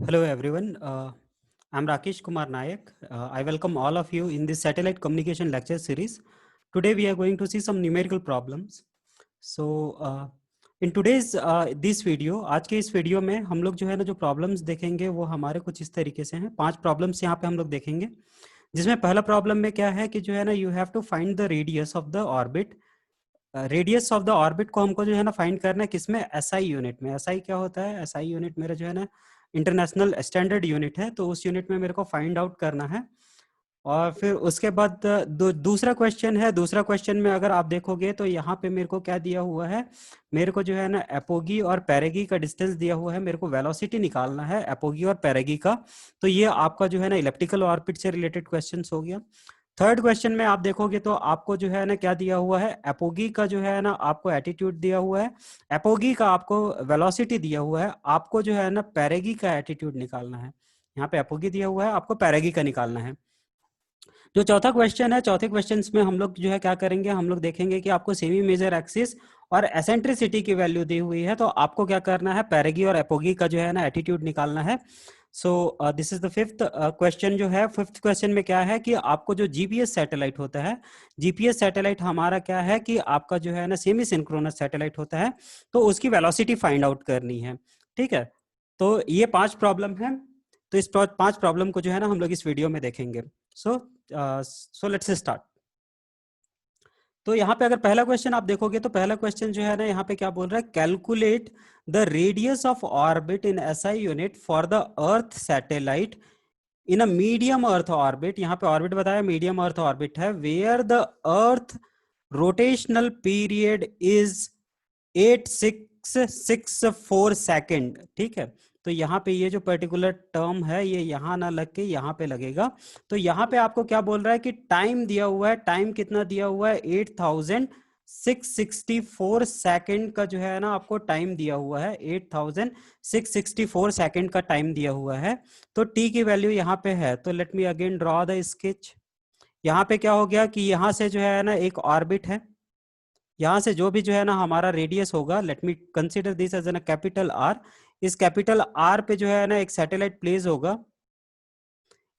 Hello everyone. I'm Rakesh Kumar Nayak. I welcome all of you in this satellite communication lecture series. Today we are going to see some numerical problems. So in today's this video, आज के इस video में हम लोग जो है ना जो प्रॉब्लम्स देखेंगे वो हमारे कुछ इस तरीके से हैं। 5 प्रॉब्लम्स यहाँ पे हम लोग देखेंगे, जिसमें पहला प्रॉब्लम में क्या है कि जो है ना you have to find the radius of the orbit. Radius of the orbit को हमको जो है ना फाइंड करना है किसमें, एसआई यूनिट में। एसआई क्या होता है? एसआई यूनिट मेरा जो है ना इंटरनेशनल स्टैंडर्ड यूनिट है, तो उस यूनिट में मेरे को फाइंड आउट करना है। और फिर उसके बाद दूसरा क्वेश्चन है। दूसरा क्वेश्चन में अगर आप देखोगे तो यहाँ पे मेरे को क्या दिया हुआ है, मेरे को जो है ना एपोगी और पैरेगी का डिस्टेंस दिया हुआ है, मेरे को वेलोसिटी निकालना है एपोगी और पैरेगी का। तो ये आपका जो है ना इलेप्टिकल ऑर्बिट से रिलेटेड क्वेश्चन हो गया। थर्ड क्वेश्चन में आप देखोगे तो आपको जो है ना क्या दिया हुआ है, एपोगी का जो है ना आपको एटीट्यूड दिया हुआ है, एपोगी का आपको वेलोसिटी दिया हुआ है, आपको जो है ना पैरेगी का एटीट्यूड निकालना है। यहाँ पे एपोगी दिया हुआ है, आपको पैरेगी का निकालना है। जो चौथा क्वेश्चन है, चौथे क्वेश्चन में हम लोग जो है क्या करेंगे, हम लोग देखेंगे कि आपको सेमी मेजर एक्सिस और एसेंट्रिसिटी की वैल्यू दी हुई है, तो आपको क्या करना है, पैरेगी और एपोगी का जो है ना एटीट्यूड निकालना है। So this is the fifth question. जो है फिफ्थ क्वेश्चन में क्या है कि आपको जो जीपीएस सैटेलाइट होता है, जीपीएस सैटेलाइट हमारा क्या है कि आपका जो है ना सेमी सिंक्रोनस सैटेलाइट होता है, तो उसकी वेलोसिटी फाइंड आउट करनी है। ठीक है, तो ये 5 प्रॉब्लम है। तो इस 5 प्रॉब्लम को जो है ना हम लोग इस वीडियो में देखेंगे। So let's start. तो यहाँ पे अगर पहला क्वेश्चन आप देखोगे तो पहला क्वेश्चन जो है ना यहाँ पे क्या बोल रहा है, calculate the radius of orbit in SI unit for the earth satellite in a medium earth orbit. यहाँ पे ऑर्बिट बताया, मीडियम अर्थ ऑर्बिट है, where the earth rotational period is 8664 second. ठीक है, तो यहाँ पे ये जो पर्टिकुलर टर्म है ये यहाँ ना लग के यहाँ पे लगेगा। तो यहाँ पे आपको क्या बोल रहा है कि टाइम दिया हुआ है, टाइम कितना दिया हुआ है, 8664 सेकेंड का जो है ना आपको टाइम दिया हुआ है, 8664 सेकेंड का टाइम दिया हुआ है। तो टी की वैल्यू यहाँ पे है, तो let me again draw the sketch. यहाँ पे क्या हो गया कि यहाँ से जो है ना एक ऑर्बिट है, यहां से जो भी जो है ना हमारा रेडियस होगा, let me consider this as an capital R. इस कैपिटल आर पे जो है ना एक सैटेलाइट प्लेस होगा।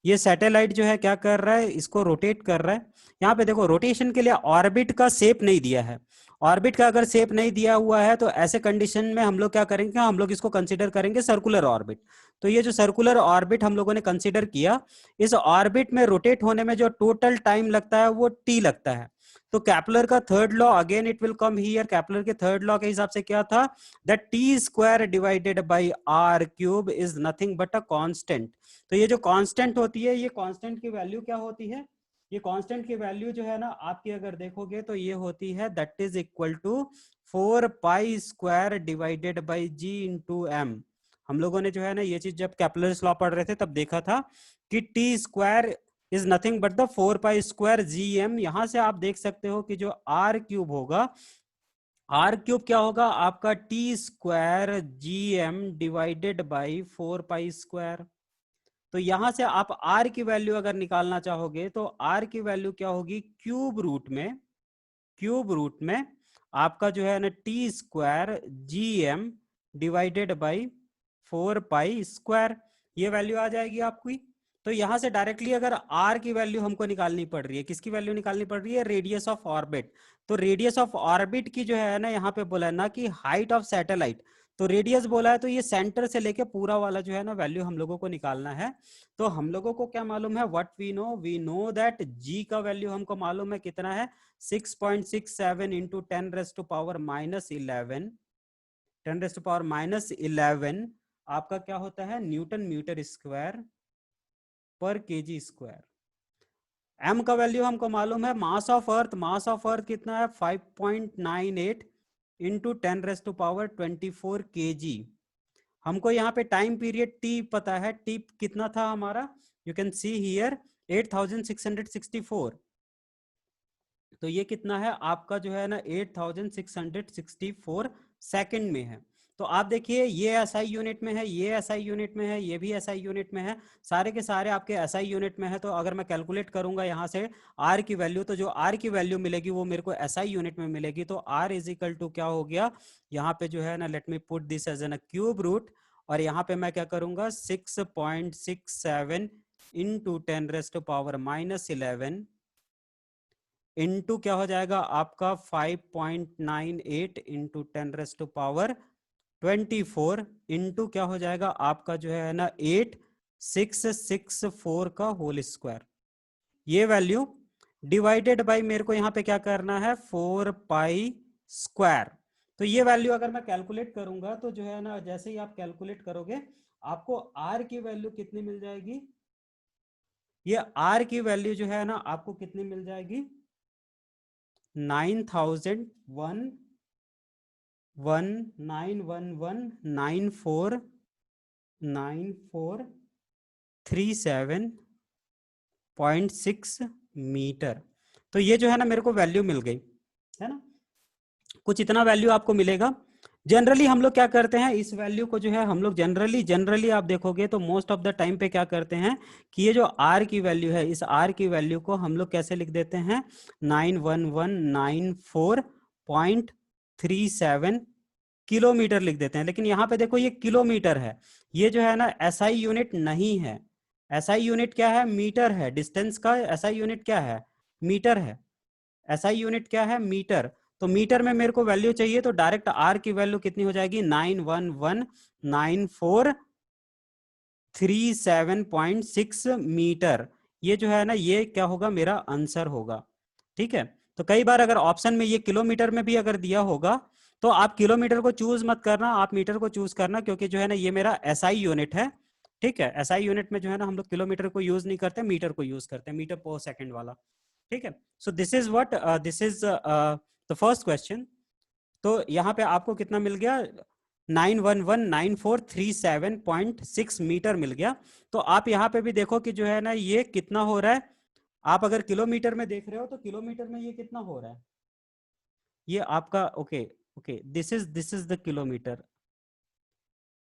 ये सैटेलाइट जो है क्या कर रहा है, इसको रोटेट कर रहा है। यहाँ पे देखो रोटेशन के लिए ऑर्बिट का शेप नहीं दिया है। ऑर्बिट का अगर शेप नहीं दिया हुआ है तो ऐसे कंडीशन में हम लोग क्या करेंगे, हम लोग इसको कंसीडर करेंगे सर्कुलर ऑर्बिट। तो ये जो सर्कुलर ऑर्बिट हम लोगों ने कंसीडर किया, इस ऑर्बिट में रोटेट होने में जो टोटल टाइम लगता है वो टी लगता है। तो कैपलर का third law, again it will come here. Kepler के थर्ड लॉ के हिसाब से क्या था, that T square divided by R cube is nothing but a constant. तो ये जो कांस्टेंट होती है, ये कांस्टेंट की वैल्यू क्या होती है, ये कांस्टेंट की वैल्यू जो है ना आपकी अगर देखोगे तो ये होती है that is equal to 4 pi square divided by G into M. हम लोगों ने जो है ना ये चीज जब कैपलर्स लॉ पढ़ रहे थे तब देखा था कि T square is nothing but the 4 pi square G M. यहां से आप देख सकते हो कि जो आर क्यूब होगा, आर क्यूब क्या होगा आपका, T square G M divided by 4 pi square. तो यहां से आप r की वैल्यू अगर निकालना चाहोगे तो r की वैल्यू क्या होगी, क्यूब रूट में, क्यूब रूट में आपका जो है ना T square G M divided by 4 pi square, ये वैल्यू आ जाएगी आपकी। तो यहां से डायरेक्टली अगर r की वैल्यू हमको निकालनी पड़ रही है, किसकी वैल्यू निकालनी पड़ रही है, रेडियस ऑफ ऑर्बिट। तो रेडियस ऑफ ऑर्बिट की जो है ना यहाँ पे बोला है ना कि हाइट ऑफ सैटेलाइट, तो रेडियस बोला है, तो ये सेंटर से लेके पूरा वाला जो है ना वैल्यू हम लोगों को निकालना है। तो हम लोगों को क्या मालूम है, what we know that g का वैल्यू हमको मालूम है कितना है, 6.67 इंटू 10⁻⁻11, 10⁻⁻11 आपका क्या होता है, न्यूटन मीटर स्क्वायर पर केजी स्क्वायर। m का वैल्यू हमको मालूम है, mass of earth, mass of earth कितना है, 5.98 इंटू 10⁻24 केजी। हमको यहाँ पे टाइम पीरियड टी पता है, टी कितना था हमारा, यू कैन सी हियर 8664। तो ये कितना है आपका जो है ना 8664 सेकंड में है। तो आप देखिए ये एसआई यूनिट में है, ये एसआई यूनिट में है, ये भी एसआई यूनिट में है, सारे के सारे आपके एसआई यूनिट में है। तो अगर मैं कैलकुलेट करूंगा यहाँ से आर की वैल्यू, तो जो आर की वैल्यू मिलेगी वो मेरे को एसआई यूनिट में मिलेगी। तो आर इज इक्वल टू क्या हो गया, यहाँ पे जो है ना let me put this as an cube root और यहाँ पे मैं क्या करूंगा 6.67 इंटू 10⁻⁻11 इंटू क्या हो जाएगा आपका 5.98 इंटू 10⁻24 इंटू क्या हो जाएगा आपका जो है ना 8664 का होल स्क्वायर। ये वैल्यू डिवाइडेड बाय मेरे को यहाँ पे क्या करना है 4 पाई स्क्वायर। तो ये वैल्यू अगर मैं कैलकुलेट करूंगा तो जो है ना जैसे ही आप कैलकुलेट करोगे आपको आर की वैल्यू कितनी मिल जाएगी, ये आर की वैल्यू जो है ना आपको कितनी मिल जाएगी 9,001,911,94,9,437.6 मीटर। तो ये जो है ना मेरे को वैल्यू मिल गई है ना, कुछ इतना वैल्यू आपको मिलेगा। जनरली हम लोग क्या करते हैं इस वैल्यू को जो है हम लोग जनरली आप देखोगे तो मोस्ट ऑफ द टाइम पे क्या करते हैं कि ये जो आर की वैल्यू है इस आर की वैल्यू को हम लोग कैसे लिख देते हैं 91194.37 किलोमीटर लिख देते हैं। लेकिन यहाँ पे देखो ये किलोमीटर है, ये जो है ना एसआई यूनिट नहीं है। एसआई यूनिट क्या है, मीटर है। डिस्टेंस का एसआई यूनिट क्या है, मीटर है। एसआई यूनिट क्या है, मीटर। तो मीटर में मेरे को वैल्यू चाहिए तो डायरेक्ट आर की वैल्यू कितनी हो जाएगी 9119437.6 मीटर। ये जो है ना ये क्या होगा मेरा आंसर होगा। ठीक है, तो कई बार अगर ऑप्शन में ये किलोमीटर में भी अगर दिया होगा तो आप किलोमीटर को चूज मत करना, आप मीटर को चूज करना, क्योंकि जो है ना ये मेरा एसआई यूनिट है। ठीक है, एसआई यूनिट में जो है ना हम लोग किलोमीटर को यूज नहीं करते, मीटर को यूज करते हैं, मीटर पर सेकंड वाला। ठीक है, so this is what this is the first question. तो यहाँ पे आपको कितना मिल गया 9119437.6 मीटर मिल गया। तो आप यहाँ पे भी देखो कि जो है ना ये कितना हो रहा है, आप अगर किलोमीटर में देख रहे हो तो किलोमीटर में ये कितना हो रहा है, ये आपका okay okay this is the kilometre.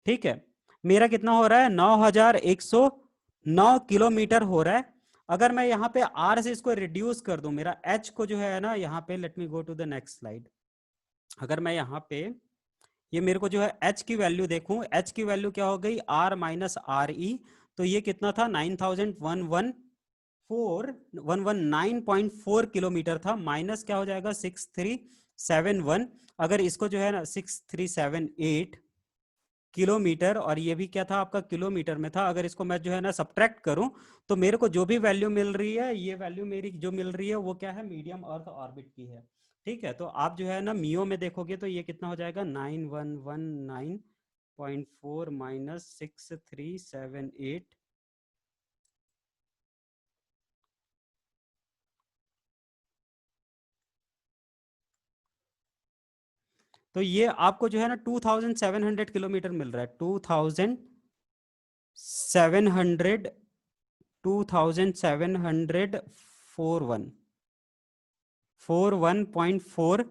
ठीक है, मेरा कितना हो रहा है 9109 किलोमीटर हो रहा है। अगर मैं यहाँ पे आर से इसको रिड्यूस कर दूं, मेरा एच को जो है ना यहाँ पे let me go to the next slide. अगर मैं यहाँ पे ये मेरे को जो है एच की वैल्यू देखूं, एच की वैल्यू क्या हो गई आर माइनस आर ई, तो ये कितना था 9114 किलोमीटर था, माइनस क्या हो जाएगा 6371। अगर इसको जो है ना 6378 किलोमीटर, और ये भी क्या था आपका किलोमीटर में था, अगर इसको मैं जो है ना सब्ट्रैक्ट करूं तो मेरे को जो भी वैल्यू मिल रही है ये वैल्यू मेरी जो मिल रही है वो क्या है मीडियम अर्थ ऑर्बिट की है। ठीक है, तो आप जो है ना मियो में देखोगे तो ये कितना हो जाएगा 9119.4 माइनस 6378। तो ये आपको जो है ना 2700 किलोमीटर मिल रहा है, 2741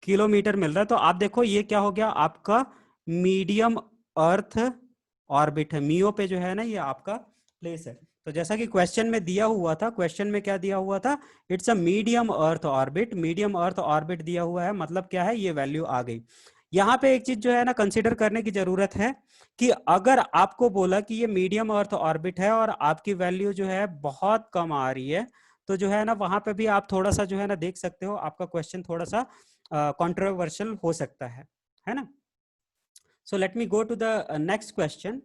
किलोमीटर मिल रहा है। तो आप देखो ये क्या हो गया आपका मीडियम अर्थ ऑर्बिट है, मियो पे जो है ना ये आपका प्लेस है। तो जैसा कि क्वेश्चन में दिया हुआ था, क्वेश्चन में क्या दिया हुआ था, it's a medium earth orbit, medium earth orbit दिया हुआ है, मतलब क्या है ये वैल्यू आ गई। यहाँ पे एक चीज जो है ना कंसिडर करने की जरूरत है कि अगर आपको बोला कि ये मीडियम अर्थ ऑर्बिट है और आपकी वैल्यू जो है बहुत कम आ रही है, तो जो है ना वहां पे भी आप थोड़ा सा जो है ना देख सकते हो, आपका क्वेश्चन थोड़ा सा कंट्रोवर्शियल हो सकता है ना। So let me go to the next question.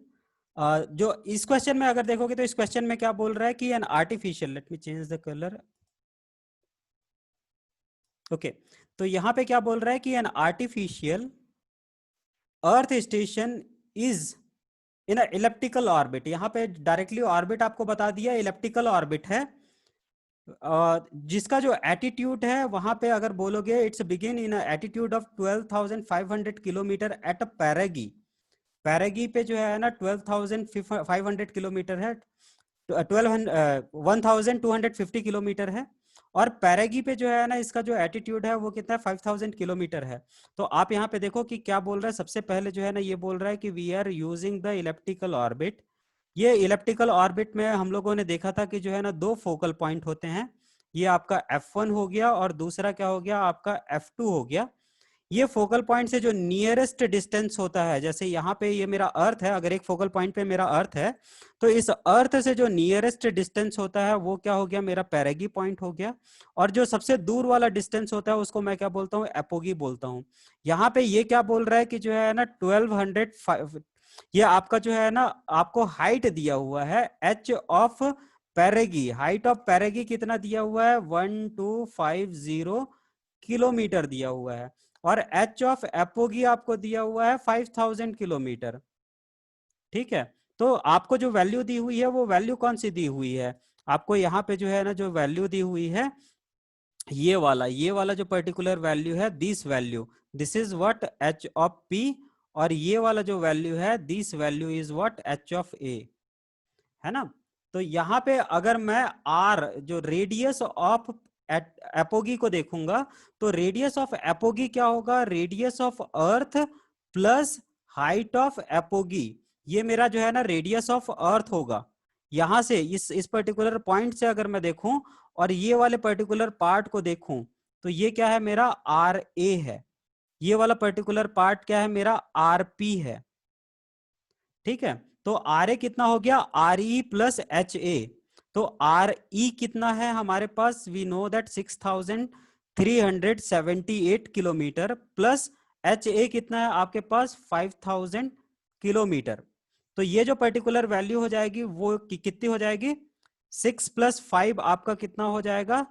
जो इस क्वेश्चन में अगर देखोगे तो इस क्वेश्चन में क्या बोल रहा है कि an artificial, late me change the colour, okay, तो यहां पे क्या बोल रहा है कि an artificial earth station is in elliptical orbit. यहां पे डायरेक्टली ऑर्बिट आपको बता दिया इलेप्टिकल ऑर्बिट है, जिसका जो एटीट्यूड है वहां पे अगर बोलोगे it's begin in attitude of 12,500 kilometre at perigee. Perigee पे जो है ना 12,500 किलोमीटर है, 1,250 किलोमीटर है, और पैरागी पे जो है ना इसका जो एटीट्यूड है वो कितना है 5,000 किलोमीटर है। तो आप यहाँ पे देखो कि क्या बोल रहा है, सबसे पहले जो है ना ये बोल रहा है कि we are using the elliptical orbit. ये इलेप्टिकल ऑर्बिट में हम लोगों ने देखा था कि जो है ना दो फोकल पॉइंट होते हैं, ये आपका F1 हो गया और दूसरा क्या हो गया आपका F2 हो गया। ये फोकल पॉइंट से जो नियरेस्ट डिस्टेंस होता है, जैसे यहाँ पे ये मेरा अर्थ है, अगर एक फोकल पॉइंट पे मेरा अर्थ है तो इस अर्थ से जो नियरेस्ट डिस्टेंस होता है वो क्या हो गया, मेरा पेरेगी पॉइंट हो गया। और जो सबसे दूर वाला डिस्टेंस होता है उसको मैं क्या बोलता हूँ, एपोगी बोलता हूँ। यहाँ पे ये क्या बोल रहा है कि जो है ना 1205, ये आपका जो है ना आपको हाइट दिया हुआ है एच ऑफ पेरेगी, हाइट ऑफ पेरेगी कितना दिया हुआ है 1250 किलोमीटर दिया हुआ है, और एच ऑफ एपोगी आपको दिया हुआ है 5000 किलोमीटर। ठीक है, तो आपको जो वैल्यू दी हुई है वो वैल्यू कौन सी दी हुई है, आपको यहाँ पे जो है ना जो वैल्यू दी हुई है ये वाला जो पर्टिकुलर वैल्यू है, this value, this is what H of P, और ये वाला जो वैल्यू है this value is what H of A, है ना। तो यहाँ पे अगर मैं आर जो रेडियस ऑफ एपोगी को देखूंगा तो रेडियस ऑफ एपोगी क्या होगा, radius of earth plus height of apogee, ये मेरा जो है ना रेडियस ऑफ अर्थ होगा। यहां से इस पर्टिकुलर पॉइंट से अगर मैं देखूं और ये वाले पर्टिकुलर पार्ट को देखूं तो ये क्या है, मेरा आर ए है, ये वाला पर्टिकुलर पार्ट क्या है, मेरा आर पी है। ठीक है, तो आर ए कितना हो गया, R E plus H A, तो आर ई कितना है हमारे पास, we know that 6378 kilometre, plus H A कितना है आपके पास 5000 किलोमीटर। तो ये जो पर्टिकुलर वैल्यू हो जाएगी वो कितनी हो जाएगी, 6 + 5 आपका कितना हो जाएगा,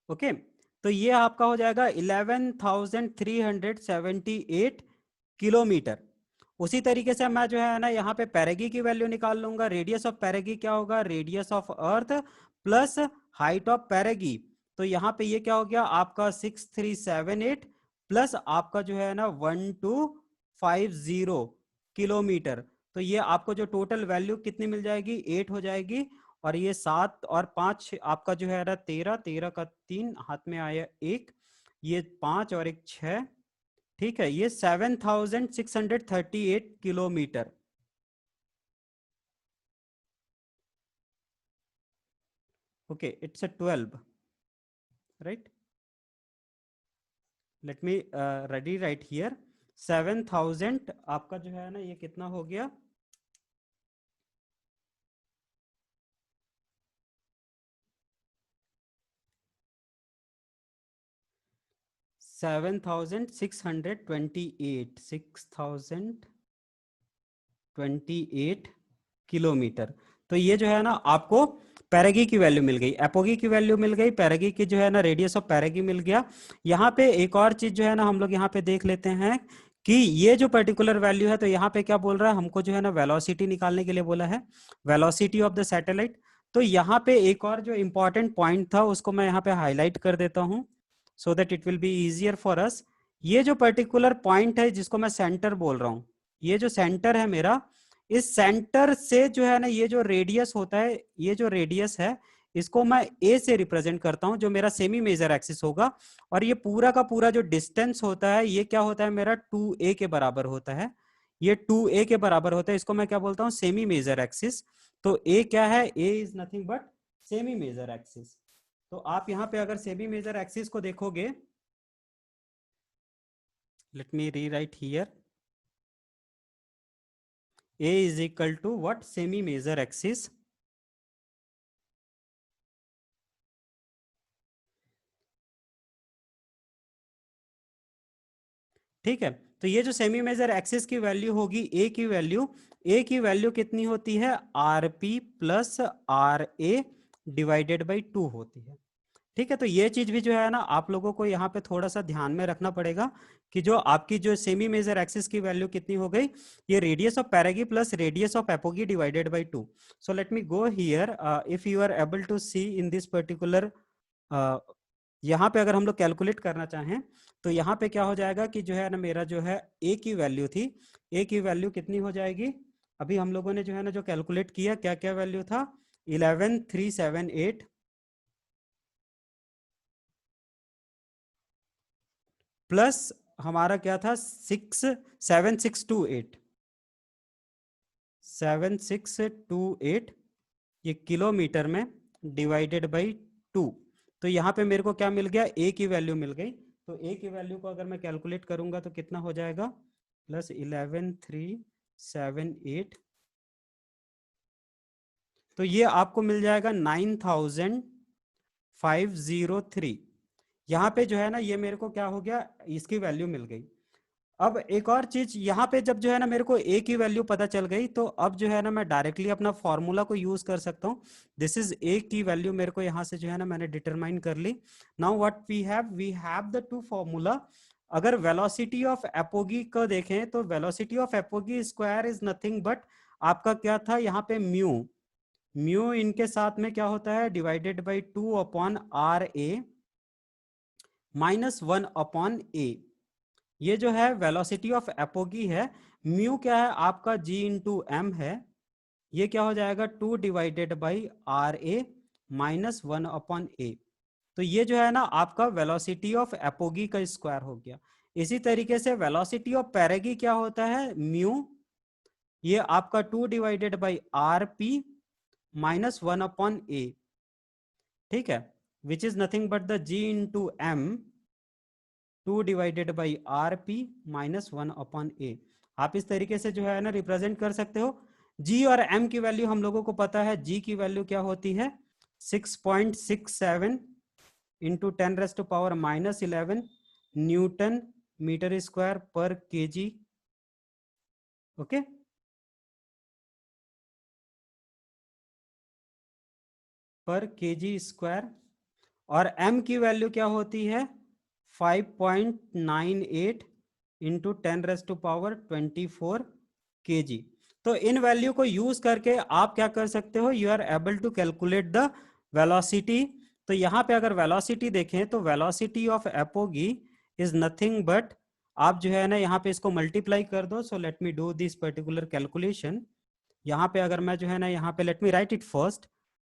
ओके। तो ये आपका हो जाएगा 11378 किलोमीटर। उसी तरीके से मैं जो है ना यहाँ पे पेरेगी की वैल्यू निकाल लूंगा, रेडियस ऑफ पेरेगी क्या होगा, radius of earth plus height of perigee, तो यहाँ पे ये क्या हो गया आपका 6378 प्लस आपका जो है ना 1250 किलोमीटर। तो ये आपको जो टोटल वैल्यू कितनी मिल जाएगी, 8 हो जाएगी, और ये 7 और 5 आपका जो है ना 13, 13 का 3 हाथ में आया 1, ये 5 और 1 6, ठीक है, ये 7638 kilometre. Okay, it's a 12, right, let me ready right here, 7000 आपका जो है ना ये कितना हो गया, 7628, 6028 किलोमीटर। तो ये जो है ना आपको पेरेगी की वैल्यू मिल गई, एपोगी की वैल्यू मिल गई, पेरेगी की जो है ना रेडियस ऑफ पेरेगी मिल गया। यहाँ पे एक और चीज जो है ना हम लोग यहाँ पे देख लेते हैं कि ये जो पर्टिकुलर वैल्यू है, तो यहाँ पे क्या बोल रहा है हमको, जो है ना वेलोसिटी निकालने के लिए बोला है, वेलोसिटी ऑफ द सैटेलाइट। तो यहाँ पे एक और जो इंपॉर्टेंट पॉइंट था उसको मैं यहाँ पे हाईलाइट कर देता हूँ so that it will be easier for us. ये जो पर्टिकुलर पॉइंट है जिसको मैं सेंटर बोल रहा हूँ, ये जो सेंटर है मेरा, इस सेंटर से जो है ना ये जो रेडियस होता है, ये जो रेडियस है इसको मैं ए से रिप्रेजेंट करता हूं, जो मेरा सेमी मेजर एक्सिस होगा, और ये पूरा का पूरा जो डिस्टेंस होता है ये क्या होता है, मेरा 2a के बराबर होता है, ये 2a के बराबर होता है, इसको मैं क्या बोलता हूँ, सेमी मेजर एक्सिस। तो ए क्या है, A is nothing but semi major axis. तो आप यहाँ पे अगर सेमी मेजर एक्सिस को देखोगे, लेट मी री right here, a is equal to what, semi major axis, ठीक है। तो ये जो सेमी मेजर एक्सिस की वैल्यू होगी, ए की वैल्यू कितनी होती है, R P plus R A divided by 2 होती है। ठीक है, तो ये चीज भी जो है ना आप लोगों को यहाँ पे थोड़ा सा ध्यान में रखना पड़ेगा कि जो आपकी जो सेमी मेजर एक्सिस की वैल्यू कितनी हो गई, ये radius of perigee plus radius of apogee divided by 2। So let me go here, if you are able to see in this particular, यहाँ पे अगर हम लोग कैलकुलेट करना चाहें तो यहाँ पे क्या हो जाएगा कि जो है ना मेरा जो है ए की वैल्यू थी, ए की वैल्यू कितनी हो जाएगी, अभी हम लोगों ने जो है ना जो कैलकुलेट किया, क्या क्या वैल्यू था, 11378 प्लस हमारा क्या था, 7628 ये किलोमीटर में डिवाइडेड बाई 2। तो यहाँ पे मेरे को क्या मिल गया, a की वैल्यू मिल गई। तो a की वैल्यू को अगर मैं कैलकुलेट करूंगा तो कितना हो जाएगा, प्लस 11,378। तो ये आपको मिल जाएगा 9,503। यहाँ पे जो है ना, ये मेरे को क्या हो गया, इसकी वैल्यू मिल गई। अब एक और चीज यहाँ पे, जब जो है ना मेरे को a की वैल्यू पता चल गई, तो अब जो है ना मैं डायरेक्टली अपना फॉर्मूला को यूज कर सकता हूँ। दिस इज a की वैल्यू मेरे को यहाँ से जो है ना मैंने डिटरमाइन कर ली। Now what we have the two formula. अगर वेलोसिटी ऑफ एपोगी को देखें तो velocity of apogee square is nothing but आपका क्या था यहाँ पे, म्यू। म्यू इनके साथ में क्या होता है, डिवाइडेड बाई 2/RA -1/A। ये जो है वेलोसिटी ऑफ एपोगी है। म्यू क्या है आपका, G/m है। ये क्या हो जाएगा, 2/RA -1/A। तो ये जो है ना आपका वेलोसिटी ऑफ एपोगी का स्क्वायर हो गया। इसी तरीके से वेलोसिटी ऑफ पेरेगी क्या होता है, म्यू, ये आपका 2/RP -1/A, ठीक है, which is nothing but the G/m 2/RP -1/A। आप इस तरीके से जो है ना रिप्रेजेंट कर सकते हो। G और M की वैल्यू हम लोगों को पता है। G की वैल्यू क्या होती है, 6.67 इंटू 10⁻⁻11 न्यूटन मीटर स्क्वायर पर केजी। ओके, पर केजी स्क्वायर। और M की वैल्यू क्या होती है, 5.98 इंटू 10⁻24 kg। तो इन वैल्यू को यूज करके आप क्या कर सकते हो, you are able to calculate the velocity. तो यहाँ पे अगर वेलोसिटी देखें तो velocity of apogee is nothing but, आप जो है ना यहाँ पे इसको मल्टीप्लाई कर दो। So let me do this particular calculation. यहाँ पे अगर मैं जो है ना यहाँ पे let me write it first.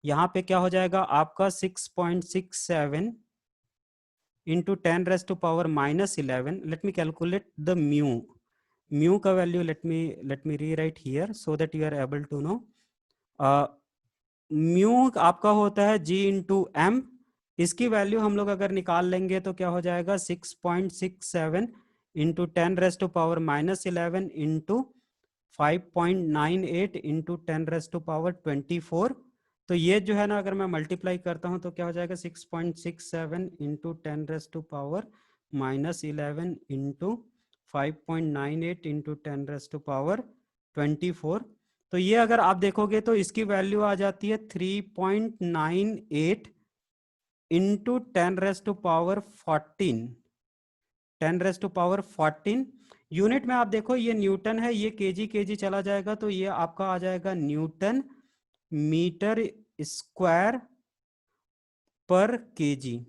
यहाँ पे क्या हो जाएगा आपका 6.67 into 10⁻⁻11। Let me calculate the mu. Mu का value let me rewrite here so that you are able to know. Mu आपका होता है G/m। इसकी वैल्यू हम लोग अगर निकाल लेंगे तो क्या हो जाएगा, 6.67 इंटू 10⁻⁻11 इंटू 5.98 इंटू 10⁻24। तो ये जो है ना अगर मैं मल्टीप्लाई करता हूं तो क्या हो जाएगा, 6.67 इंटू 10⁻⁻11 इंटू 5.98 इंटू 10⁻24। तो ये अगर आप देखोगे तो इसकी वैल्यू आ जाती है 3.98 इंटू 10⁻14। 10⁻14 यूनिट में आप देखो, ये न्यूटन है, ये केजी चला जाएगा, तो ये आपका आ जाएगा न्यूटन मीटर स्क्वायर पर केजी।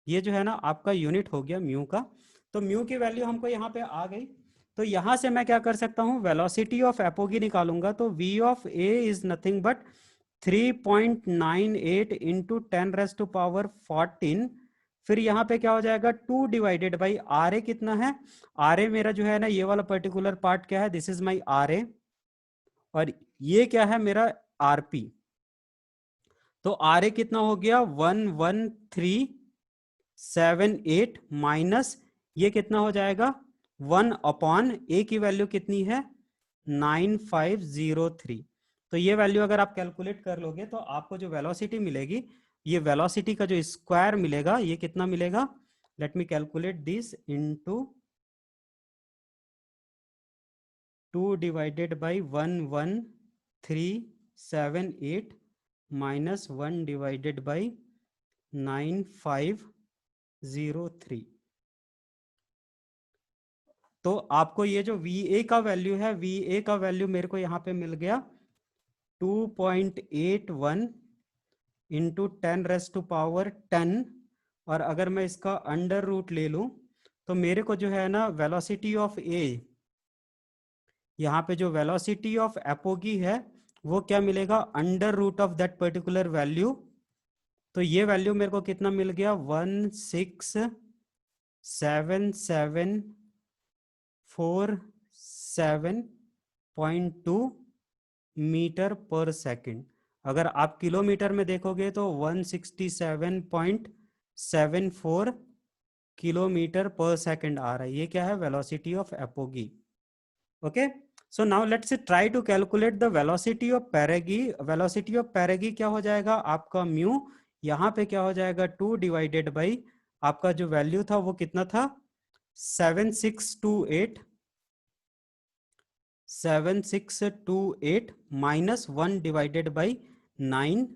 ये जो है ना आपका यूनिट हो गया म्यू का। तो म्यू की वैल्यू हमको यहाँ पे आ गई। तो यहां से मैं क्या कर सकता हूँ, वेलोसिटी ऑफ एपोगी निकालूंगा। तो V of A is nothing but 3.98 into 10⁻14। फिर यहाँ पे क्या हो जाएगा, 2/RA कितना है, RA मेरा जो है ना ये वाला पर्टिकुलर पार्ट क्या है, दिस इज माई RA, और ये क्या है मेरा RP। तो RA कितना हो गया, 11378 माइनस ये कितना हो जाएगा, 1/A की वैल्यू कितनी है, 9503। तो ये वैल्यू अगर आप कैलकुलेट कर लोगे तो आपको जो वेलोसिटी मिलेगी, ये वेलोसिटी का जो स्क्वायर मिलेगा, ये कितना मिलेगा, late me calculate this, into 2/111378 minus 1/9503। तो आपको ये जो VA का वैल्यू है, VA का वैल्यू मेरे को यहाँ पे मिल गया 2.81 इंटू 10⁻10। और अगर मैं इसका अंडर रूट ले लूं तो मेरे को जो है ना वेलोसिटी ऑफ A, यहाँ पे जो वेलोसिटी ऑफ एपोगी है वो क्या मिलेगा, under root of that particular value. तो ये वैल्यू मेरे को कितना मिल गया, 167747.2 मीटर पर सेकंड। अगर आप किलोमीटर में देखोगे तो 167.74 किलोमीटर पर सेकंड आ रहा है। ये क्या है? Velocity of apogee. Okay, so now let's try to calculate the velocity of perigee. Velocity of perigee क्या हो जाएगा आपका? म्यू, यहाँ पे क्या हो जाएगा? 2 डिवाइडेड बाई आपका जो वैल्यू था वो कितना था? 7628 माइनस 1 डिवाइडेड बाई 9,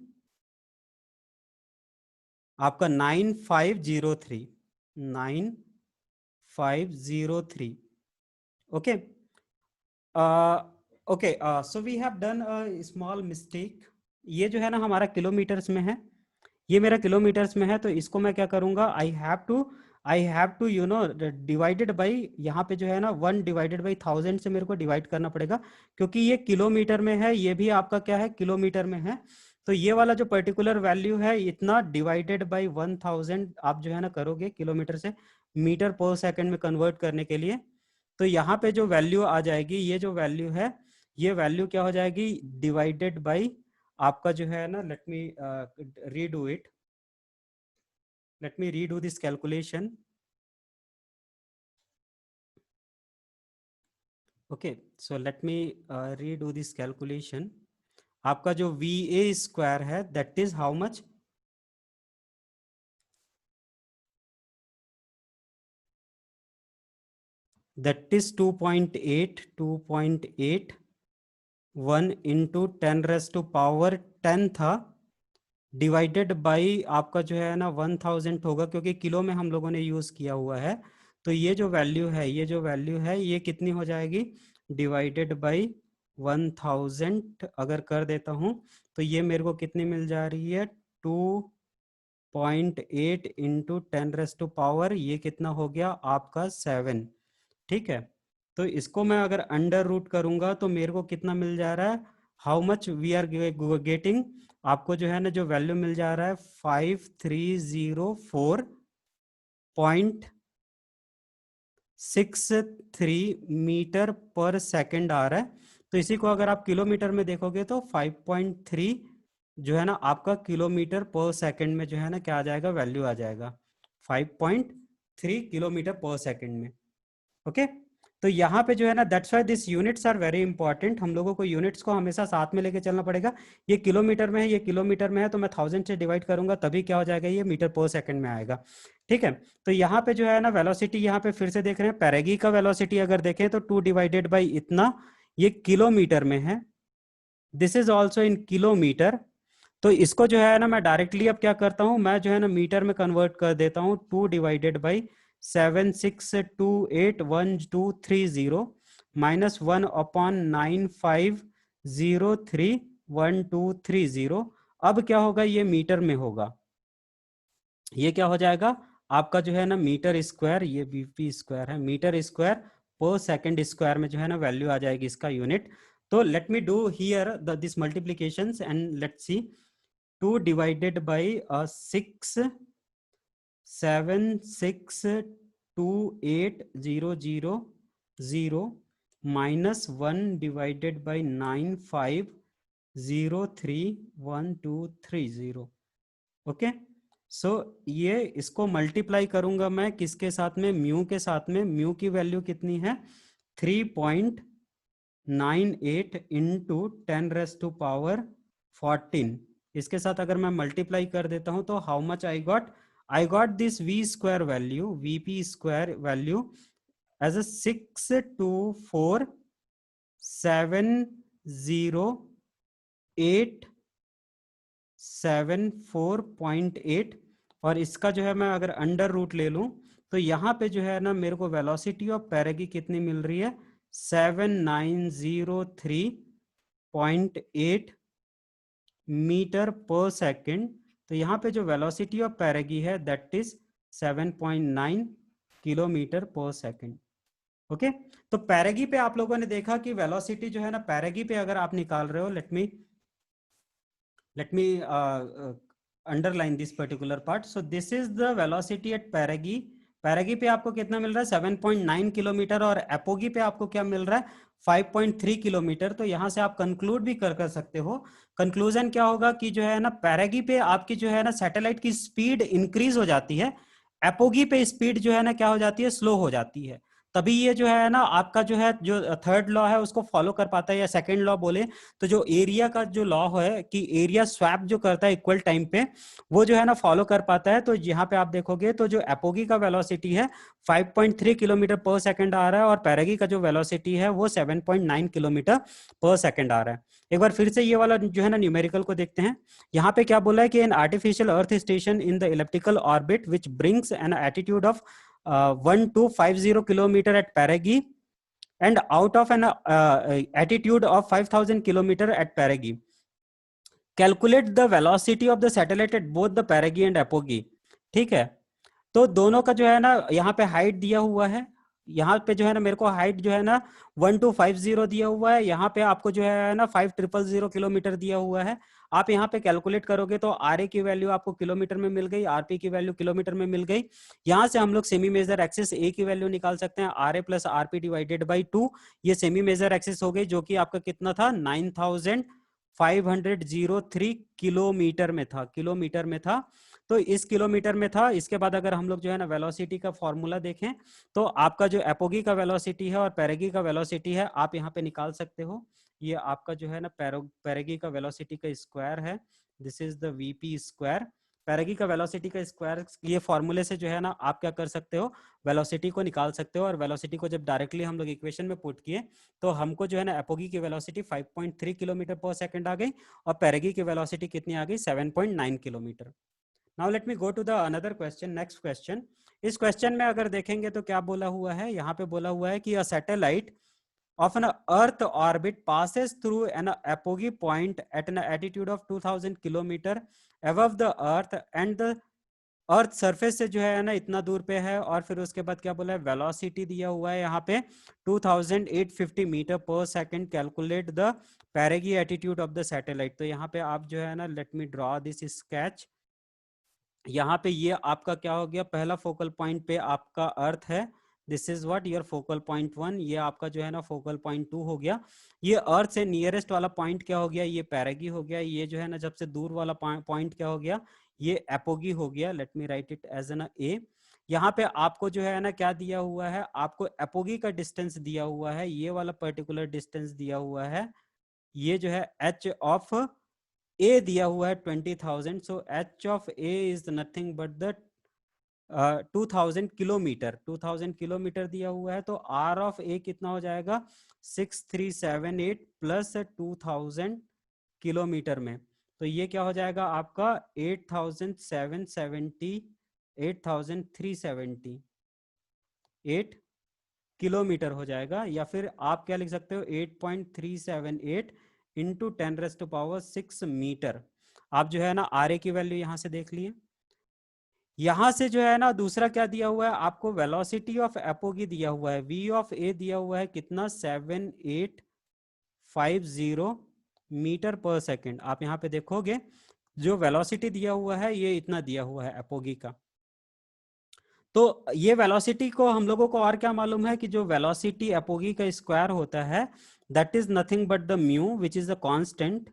आपका 9503 okay. Okay, so we have done a small mistake. ये जो है ना हमारा किलोमीटर्स में है, ये मेरा किलोमीटर्स में है, तो इसको मैं क्या करूंगा? I have to you know divided by, यहाँ पे जो है ना 1 डिवाइडेड बाई 1000 से मेरे को डिवाइड करना पड़ेगा, क्योंकि ये किलोमीटर में है, ये भी आपका क्या है? किलोमीटर में है। तो ये वाला जो पर्टिकुलर वैल्यू है इतना डिवाइडेड बाई 1000 आप जो है ना करोगे किलोमीटर से मीटर पर सेकंड में कन्वर्ट करने के लिए, तो यहाँ पे जो वैल्यू आ जाएगी, ये जो वैल्यू है, ये वैल्यू क्या हो जाएगी? डिवाइडेड बाई आपका जो है ना, let me redo it, let me redo this calculation. Okay, so let me redo this calculation. आपका जो VA स्क्वायर है that is how much? That is 2.8 1 into 10 raised to power 10 था, डिवाइडेड बाई आपका जो है ना 1000 होगा, क्योंकि किलो में हम लोगों ने यूज किया हुआ है। तो ये जो वैल्यू है, ये जो वैल्यू है ये कितनी हो जाएगी? डिवाइडेड बाई 1000 अगर कर देता हूं तो ये मेरे को कितनी मिल जा रही है? 2.8 इंटू 10 रेस्ट टू पावर, ये कितना हो गया आपका? 7। ठीक है, तो इसको मैं अगर अंडर रूट करूंगा तो मेरे को कितना मिल जा रहा है? How much we are getting? आपको जो है ना जो वैल्यू मिल जा रहा है 5304.63 मीटर पर सेकंड आ रहा है। तो इसी को अगर आप किलोमीटर में देखोगे तो 5.3 जो है ना आपका किलोमीटर पर सेकंड में जो है ना क्या आ जाएगा? वैल्यू आ जाएगा 5.3 किलोमीटर पर सेकंड में। ओके, तो यहाँ पे जो है ना that's why this units are very important. हम लोगों को यूनिट्स को हमेशा साथ में लेके चलना पड़ेगा। ये किलोमीटर में है, ये किलोमीटर में है, तो मैं 1000 से डिवाइड करूंगा तभी क्या हो जाएगा? ये मीटर पर सेकंड में आएगा। ठीक है, तो यहाँ पे जो है ना वेलोसिटी, यहाँ पे फिर से देख रहे हैं पेरेगी का वेलोसिटी अगर देखें तो 2 डिवाइडेड बाई इतना, ये किलोमीटर में है, this is also in kilometre. तो इसको जो है ना मैं डायरेक्टली अब क्या करता हूं, मैं जो है ना मीटर में कन्वर्ट कर देता हूं। 2 डिवाइडेड बाई 76281230 माइनस 1 अपॉन 95031230। अब क्या होगा? ये मीटर में होगा, ये क्या हो जाएगा आपका जो है ना मीटर स्क्वायर, ये बीपी स्क्वायर है, मीटर स्क्वायर पर सेकंड स्क्वायर में जो है ना वैल्यू आ जाएगी इसका यूनिट। तो let me do here this multiplications and let's see. 2 divided by 6762800 minus 1 divided by 95031230। Okay, so ये इसको मल्टीप्लाई करूंगा मैं किसके साथ में? म्यू के साथ में। म्यू की वैल्यू कितनी है? 3.98 इंटू 10 रेस्ट टू पावर 14। इसके साथ अगर मैं मल्टीप्लाई कर देता हूं तो how much I got this V square value, VP square value as a 624708774.8। और इसका जो है मैं अगर अंडर रूट ले लूं तो यहाँ पे जो है ना मेरे को वेलोसिटी ऑफ पेरेगी कितनी मिल रही है? 7903.8 मीटर पर सेकंड। तो यहाँ पे जो वेलोसिटी ऑफ पेरेगी है दैट इज 7.9 किलोमीटर पर सेकंड। ओके, तो पेरेगी पे आप लोगों ने देखा कि वेलोसिटी जो है ना पेरेगी पे अगर आप निकाल रहे हो, let me underline this particular part. So this is the velocity at perigee पैरागी पे आपको कितना मिल रहा है 7.9 किलोमीटर और एपोगी पे आपको क्या मिल रहा है 5.3 किलोमीटर। तो यहां से आप कंक्लूड भी कर सकते हो। कंक्लूजन क्या होगा कि जो है ना पैरागी पे आपकी जो है ना सैटेलाइट की स्पीड इंक्रीज हो जाती है, एपोगी पे स्पीड जो है ना क्या हो जाती है स्लो हो जाती है। तभी ये जो है ना आपका जो है जो थर्ड लॉ है उसको फॉलो कर पाता है, या सेकंड लॉ बोले तो जो एरिया का जो लॉ है कि एरिया स्वैप जो करता है इक्वल टाइम पे, वो जो है ना फॉलो कर पाता है। तो यहाँ पे आप देखोगे तो जो एपोगी का वेलोसिटी है 5.3 किलोमीटर पर सेकंड आ रहा है और पैरागी का जो वेलोसिटी है वो 7.9 किलोमीटर पर सेकंड आ रहा है। एक बार फिर से ये वाला जो है ना न्यूमेरिकल को देखते हैं। यहाँ पे क्या बोला है कि an artificial earth station in the elliptical orbit which brings an attitude of 1250 kilometer at Paragi and out of an attitude of 5000 kilometer at Paragi. Calculate the velocity of the satellite at both the Paragi and Apogee. ठीक है, तो दोनों का जो है ना यहाँ पे हाइट दिया हुआ है, यहाँ पे जो है ना मेरे को हाइट जो है ना 1250 दिया हुआ है, यहाँ पे आपको जो है ना 5000 किलोमीटर दिया हुआ है। आप यहाँ पे कैलकुलेट करोगे तो आर ए की वैल्यू आपको किलोमीटर में मिल गई, आरपी की वैल्यू किलोमीटर में मिल गई। यहाँ से हम लोग सेमी मेजर एक्सिस ए की वैल्यू निकाल सकते हैं, R A plus RP divided by 2। ये सेमी मेजर एक्सिस हो गई जो कि आपका कितना था 9503 किलोमीटर में था, किलोमीटर में था। तो इस किलोमीटर में था। इसके बाद अगर हम लोग जो है ना वेलोसिटी का फॉर्मूला देखें तो आपका जो एपोगी का वेलोसिटी है और पैरागी का वेलोसिटी है आप यहाँ पे निकाल सकते हो। ये आपका जो है ना पैरागी का वेलोसिटी का स्क्वायर है, this is the VP square. Perigee का वेलोसिटी का स्क्वायर, ये फॉर्मूले से जो है ना आप क्या कर सकते हो वेलोसिटी को निकाल सकते हो। और वेलोसिटी को जब डायरेक्टली हम लोग इक्वेशन में पुट किए तो हमको जो है ना एपोगी की वेलोसिटी 5.3 किलोमीटर पर सेकंड आ गई और पैरागी की वेलोसिटी कितनी आ गई 7.9 kilometre. Now let me go to the another question, next question. इस क्वेश्चन में अगर देखेंगे तो क्या बोला हुआ है, यहाँ पे बोला हुआ है कि a satellite of an earth orbit passes through an apogee point at an altitude of 2000 kilometer above the earth and the earth surface से जो है ना इतना दूर पे है। और फिर उसके बाद क्या बोला है वेलोसिटी दिया हुआ है यहाँ पे 2850 मीटर पर second. Calculate the perigee attitude of the satellite. तो यहाँ पे आप जो है ना let me draw this sketch. यहाँ पे ये आपका क्या हो गया, पहला फोकल पॉइंट पे आपका अर्थ है, this is what your focal point 1। ये आपका जो है ना फोकल पॉइंट 2 हो गया। ये अर्थ से नियरेस्ट वाला पॉइंट क्या हो गया, ये पैरागी हो गया। ये जो है ना सबसे दूर वाला पॉइंट क्या हो गया, ये एपोगी हो गया। Let me write it as an A. यहाँ पे आपको जो है ना क्या दिया हुआ है, आपको एपोगी का डिस्टेंस दिया हुआ है, ये वाला पर्टिकुलर डिस्टेंस दिया हुआ है। ये जो है एच ऑफ ए दिया हुआ है 20,000। So H of a is nothing but the 2000 kilometre, 2000 kilometre दिया हुआ है। तो आर ऑफ ए कितना हो जाएगा 6378 प्लस 2000 किलोमीटर में। तो ये क्या हो जाएगा आपका 8770, 8378 किलोमीटर हो जाएगा। या फिर आप क्या लिख सकते हो 8.378 इंटू 10⁻⁶ मीटर। आप जो है ना आर ए की वैल्यू यहां से देख लिए। यहां से जो है ना दूसरा क्या दिया हुआ है आपको वेलोसिटी ऑफ एपोगी दिया हुआ है, वी ऑफ ए दिया हुआ है कितना 7850 मीटर पर सेकंड। आप यहाँ पे देखोगे जो वेलोसिटी दिया हुआ है ये इतना दिया हुआ है एपोगी का। तो ये वेलोसिटी को हम लोगों को और क्या मालूम है कि जो वेलोसिटी एपोगी का स्क्वायर होता है that is nothing but the mu which is the constant,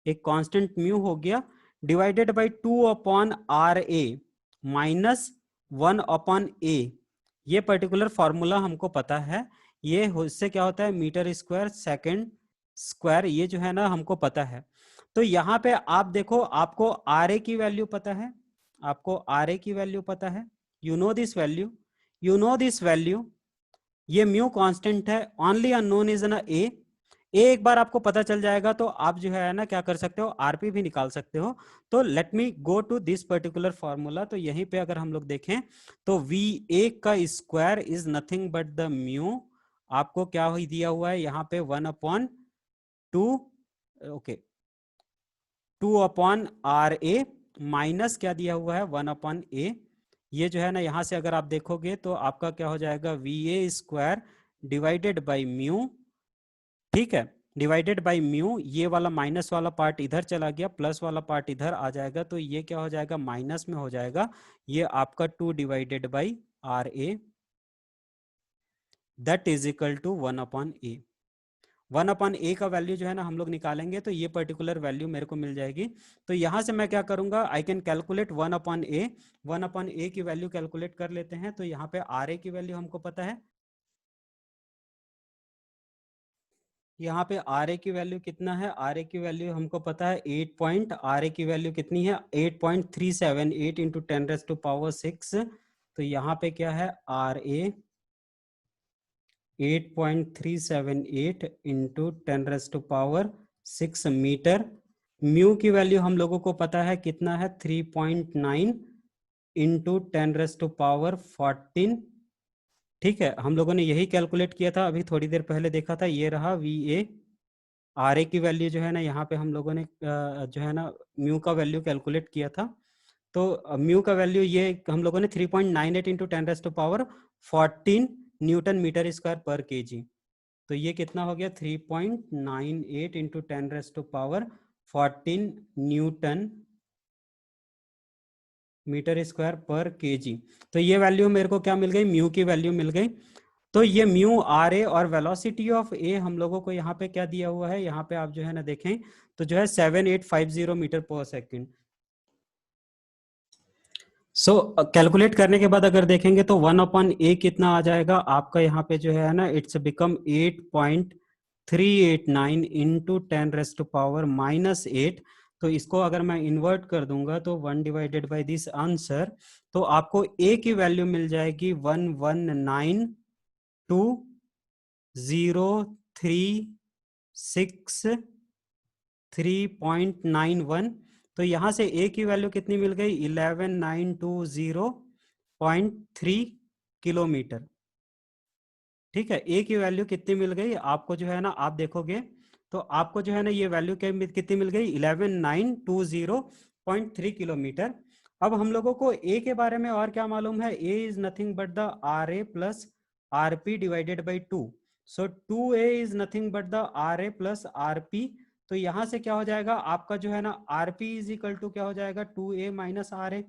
एक कांस्टेंट म्यू हो गया, divided by 2/RA minus 1/A। ये पर्टिकुलर फॉर्मूला हमको पता है, ये इससे क्या होता है मीटर स्क्वायर सेकंड स्क्वायर, ये जो है ना हमको पता है। तो यहाँ पे आप देखो आपको RA की वैल्यू पता है, आपको RA की वैल्यू पता है, you know this value, you know this value. ये म्यू कांस्टेंट है, ओनली अननोन इज ना ए। एक बार आपको पता चल जाएगा तो आप जो है ना क्या कर सकते हो आरपी भी निकाल सकते हो। तो let me go to this particular formula. तो यहीं पे अगर हम लोग देखें तो वी ए का square is nothing but the mu, आपको क्या ही दिया हुआ है यहाँ पे 1/2, ओके 2/RA माइनस क्या दिया हुआ है 1/A। ये जो है ना यहाँ से अगर आप देखोगे तो आपका क्या हो जाएगा V A square divided by mu, ठीक है, डिवाइडेड बाई म्यू। ये वाला माइनस वाला पार्ट इधर चला गया, प्लस वाला पार्ट इधर आ जाएगा, तो ये क्या हो जाएगा माइनस में हो जाएगा, ये आपका 2 divided by R A that is equal to 1/a। 1/a का वैल्यू जो है ना हम लोग निकालेंगे तो ये पर्टिकुलर वैल्यू मेरे को मिल जाएगी। तो यहां से मैं क्या करूंगा, I can calculate 1/a। 1/a की वैल्यू कैलकुलेट कर लेते हैं। तो यहाँ पे आर ए की वैल्यू हमको पता है, यहाँ पे आर ए की वैल्यू कितना है, आर ए की वैल्यू हमको पता है 8 पॉइंट, आर ए की वैल्यू कितनी है 8.378 इंटू 10⁻6। तो यहाँ पे क्या है are A 8.378 into 10⁻6 metre. Mu की वैल्यू हम लोगों को पता है कितना है 3.9 इंटू 10⁻14। ठीक है, हम लोगों ने यही कैलकुलेट किया था, अभी थोड़ी देर पहले देखा था, ये रहा वी ए। आर ए की वैल्यू जो है ना यहाँ पे हम लोगों ने जो है ना म्यू का वैल्यू कैलकुलेट किया था। तो म्यू का वैल्यू ये हम लोगों ने 3.98 इंटू 10⁻14 न्यूटन मीटर स्क्वायर पर केजी। तो ये कितना हो गया 3.98 इंटू 10⁻14 न्यूटन मीटर स्क्वायर पर केजी। तो ये वैल्यू मेरे को क्या मिल गई, म्यू की वैल्यू मिल गई। तो ये म्यू आर ए और वेलोसिटी ऑफ ए हम लोगों को यहाँ पे क्या दिया हुआ है, यहाँ पे आप जो है ना देखें तो जो है 7850 मीटर पर सेकेंड। सो कैलकुलेट करने के बाद अगर देखेंगे तो 1/a कितना आ जाएगा आपका, यहाँ पे जो है ना इट्स बिकम 8.389 इंटू 10⁻⁻8। तो इसको अगर मैं इन्वर्ट कर दूंगा तो 1 डिवाइडेड बाई दिस आंसर, तो आपको a की वैल्यू मिल जाएगी 1192036.91। तो यहां से a की वैल्यू कितनी मिल गई 11920.3 किलोमीटर। ठीक है, ए की वैल्यू कितनी मिल गई आपको, जो है ना आप देखोगे तो आपको जो है ना ये वैल्यू कितनी मिल गई 11920.3 किलोमीटर। अब हम लोगों को ए के बारे में और क्या मालूम है, A is nothing but the R A plus R P divided by 2। सो 2a is nothing but the R A plus are P. तो यहां से क्या हो जाएगा आपका जो है ना R P is equal to क्या हो जाएगा 2a माइनस आर ए।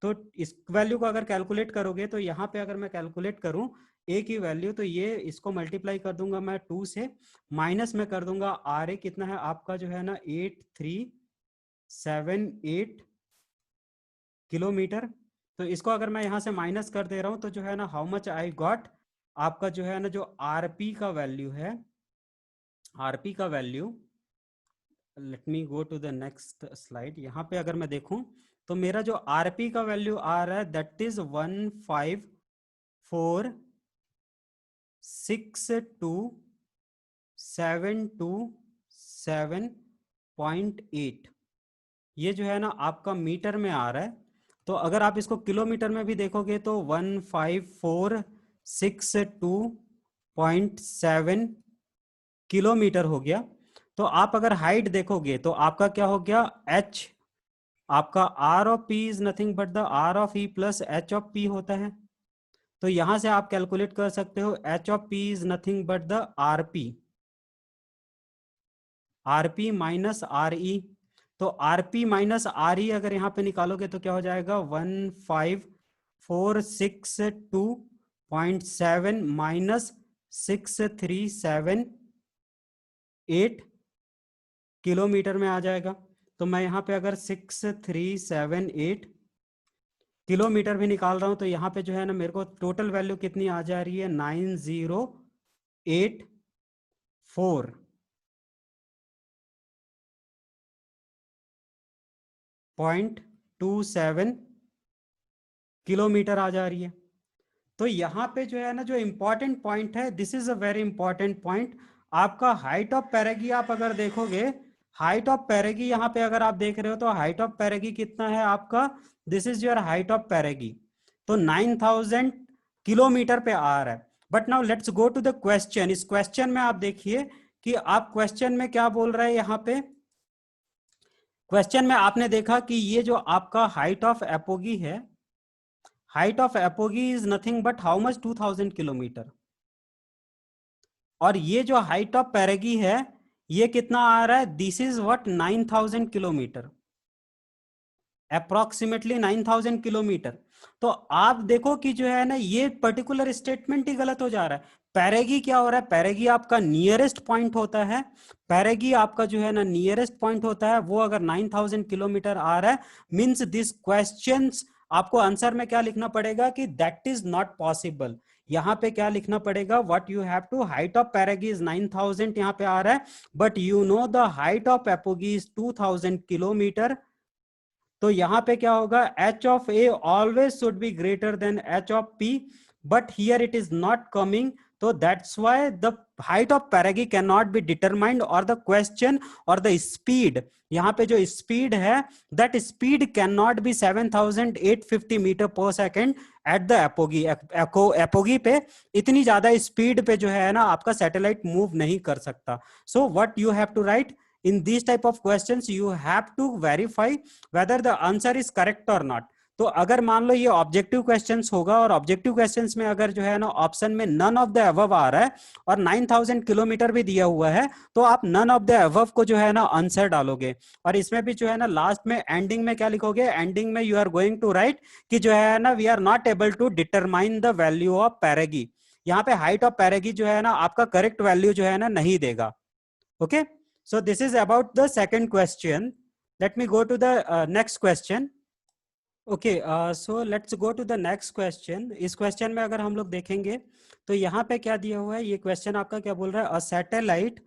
तो इस वैल्यू को अगर कैलकुलेट करोगे तो यहाँ पे अगर मैं कैलकुलेट करूं ए की वैल्यू, तो ये इसको मल्टीप्लाई कर दूंगा मैं 2 से, माइनस में कर दूंगा आर ए कितना है आपका जो है ना 8378 किलोमीटर। तो इसको अगर मैं यहाँ से माइनस कर दे रहा हूं तो जो है ना हाउ मच आई गॉट, आपका जो है ना जो आरपी का वैल्यू है, आरपी का value, let me go to the next slide. यहाँ पे अगर मैं देखूं तो मेरा जो आरपी का वैल्यू आ रहा है दैट इज 1546272.8। ये जो है ना आपका मीटर में आ रहा है। तो अगर आप इसको किलोमीटर में भी देखोगे तो 15462.7 किलोमीटर हो गया। तो आप अगर हाइट देखोगे तो आपका क्या हो गया h, आपका r of P is nothing but the r of E plus H of p होता है। तो यहां से आप कैलकुलेट कर सकते हो H of P is nothing but the RP, RP minus R E. तो आरपी माइनस आर ई अगर यहां पे निकालोगे तो क्या हो जाएगा 15462.7 माइनस 6378 किलोमीटर में आ जाएगा। तो मैं यहाँ पे अगर 6378 किलोमीटर भी निकाल रहा हूं तो यहाँ पे जो है ना मेरे को टोटल वैल्यू कितनी आ जा रही है 9084.27 किलोमीटर आ जा रही है। तो यहाँ पे जो है ना जो इंपॉर्टेंट पॉइंट है, this is a very important point, आपका हाइट ऑफ पैरेगी आप अगर देखोगे, हाइट ऑफ पैरेगी यहाँ पे अगर आप देख रहे हो तो हाइट ऑफ पैरेगी कितना है आपका, this is your height of perigee. तो 9000 किलोमीटर पे आ रहा है। But now let's go to the question. इस क्वेश्चन में आप देखिए कि आप क्वेश्चन में क्या बोल रहे हैं। यहाँ पे क्वेश्चन में आपने देखा कि ये जो आपका हाइट ऑफ एपोगी है, height of apogee is nothing but how much 2000 kilometre, और ये जो हाइट ऑफ पैरेगी है ये कितना आ रहा है, this is what 9000 kilometre, approximately 9000 kilometre. तो आप देखो कि जो है ना ये पर्टिकुलर स्टेटमेंट ही गलत हो जा रहा है। पेरेगी क्या हो रहा है, पेरेगी आपका नियरेस्ट पॉइंट होता है, पेरेगी आपका जो है ना नियरेस्ट पॉइंट होता है, वो अगर 9000 किलोमीटर आ रहा है, मींस दिस क्वेश्चंस, आपको आंसर में क्या लिखना पड़ेगा कि दैट इज नॉट पॉसिबल। यहां पे क्या लिखना पड़ेगा, what you have to, height of perigee is 9000 यहां पे आ रहा है, but you know the height of apogee is 2000 kilometre. तो यहां पे क्या होगा, H of A always should be greater than H of P, but here it is not coming, तो that's why the height of perigee can not be determined, और the question और the speed, यहां पे जो speed है, that speed can not be 7850 metre per second at the apogee. Apogee पे इतनी ज्यादा स्पीड पे जो है ना आपका सैटेलाइट मूव नहीं कर सकता। So what you have to write in these type of questions, you have to verify whether the answer is correct or not। तो अगर मान लो ये ऑब्जेक्टिव क्वेश्चंस होगा, और ऑब्जेक्टिव क्वेश्चंस में अगर जो है ना ऑप्शन में नन ऑफ द अबव आ रहा है और 9000 किलोमीटर भी दिया हुआ है, तो आप नन ऑफ द अबव को जो है ना आंसर डालोगे। और इसमें भी जो है ना लास्ट में एंडिंग में क्या लिखोगे, एंडिंग में you are going to write कि जो है ना we are not able to determine the value of perigee. यहाँ पे हाइट ऑफ पेरेगी जो है ना आपका करेक्ट वैल्यू जो है ना नहीं देगा। Okay, so this is about the second question. Let me go to the next question. Okay, so let's go to the next question. इस क्वेश्चन में अगर हम लोग देखेंगे तो यहाँ पे क्या दिया हुआ है, ये क्वेश्चन आपका क्या बोल रहा है, a satellite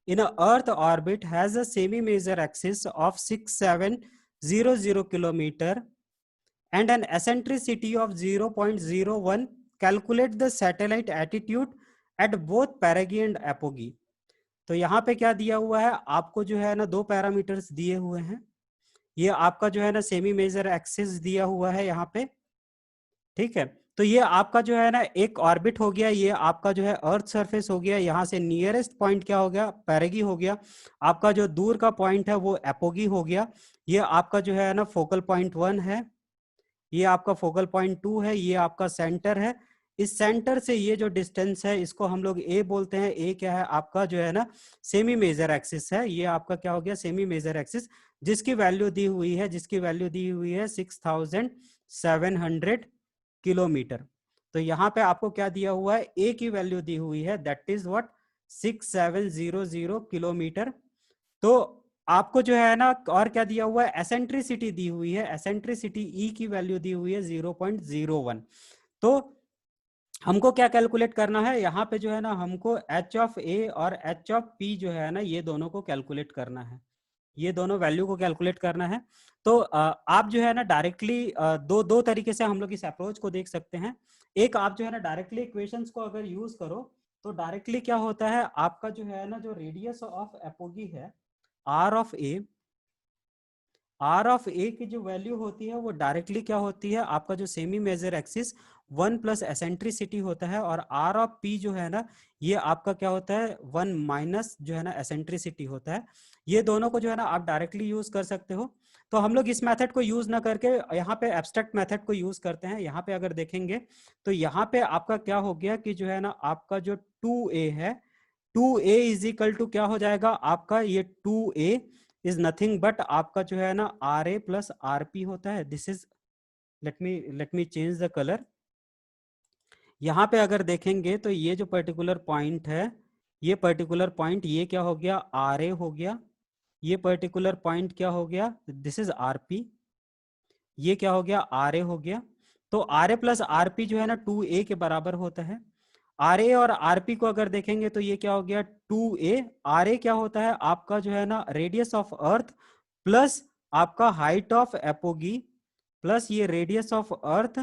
in a earth orbit has a semi major axis of 6700 kilometer and an eccentricity of 0.01. calculate the satellite attitude at both perigee and apogee। तो यहाँ पे क्या दिया हुआ है, आपको जो है ना दो पैरामीटर्स दिए हुए हैं, ये आपका जो है ना सेमी मेजर एक्सिस दिया हुआ है यहाँ पे, ठीक है। तो ये आपका जो है ना एक ऑर्बिट हो गया, ये आपका जो है अर्थ सरफेस हो गया, यहाँ से नियरेस्ट पॉइंट क्या हो गया, पेरेगी हो गया, आपका जो दूर का पॉइंट है वो एपोगी हो गया, ये आपका जो है ना फोकल पॉइंट 1 है, ये आपका फोकल पॉइंट 2 है, ये आपका सेंटर है। इस सेंटर से ये जो डिस्टेंस है इसको हम लोग ए बोलते हैं। ए क्या है, आपका जो है ना सेमी मेजर एक्सिस है, ये आपका क्या हो गया, सेमी मेजर एक्सिस, जिसकी वैल्यू दी हुई है, जिसकी वैल्यू दी हुई है 6700 किलोमीटर। तो यहाँ पे आपको क्या दिया हुआ है, ए की वैल्यू दी हुई है, दैट इज व्हाट 6700 किलोमीटर। तो आपको जो है ना और क्या दिया हुआ है, एसेंट्रिसिटी दी हुई है, एसेंट्रिसिटी ई की वैल्यू दी हुई है 0.01। तो हमको क्या कैलकुलेट करना है, यहाँ पे जो है ना हमको एच ऑफ ए और एच ऑफ पी जो है ना ये दोनों को कैलकुलेट करना है, ये दोनों वैल्यू को कैलकुलेट करना है। तो आप जो है ना डायरेक्टली दो तरीके से हम लोग इस अप्रोच को देख सकते हैं। एक, आप जो है ना डायरेक्टली इक्वेशंस को अगर यूज करो तो डायरेक्टली क्या होता है, आपका जो है ना जो रेडियस ऑफ एपोगी है R of A, R of A की जो वैल्यू होती है वो डायरेक्टली क्या होती है, आपका जो semi major axis 1 plus eccentricity होता है, और आर ऑफ पी जो है ना ये आपका क्या होता है 1 माइनस जो है ना एसेंट्रिसिटी होता है। ये दोनों को जो है ना आप डायरेक्टली यूज कर सकते हो। तो हम लोग इस मेथड को यूज ना करके यहाँ पे एब्स्ट्रैक्ट मेथड को यूज करते हैं। यहाँ पे अगर देखेंगे तो यहाँ पे आपका क्या हो गया कि जो है ना आपका जो 2a है, 2a इज इक्वल टू क्या हो जाएगा, आपका ये 2a इज नथिंग बट आपका जो है ना r A plus are p होता है। This is, let me change the colour. यहाँ पे अगर देखेंगे तो ये जो पर्टिकुलर पॉइंट है, ये पर्टिकुलर पॉइंट ये क्या हो गया, आर ए हो गया, ये पर्टिकुलर पॉइंट क्या हो गया, दिस इज आर पी, ये क्या हो गया, आर ए हो गया। तो r A plus are p जो है ना 2a के बराबर होता है। आर ए और आर पी को अगर देखेंगे तो ये क्या हो गया 2a, आर ए क्या होता है आपका जो है ना रेडियस ऑफ अर्थ प्लस आपका हाइट ऑफ एपोगी प्लस ये radius of earth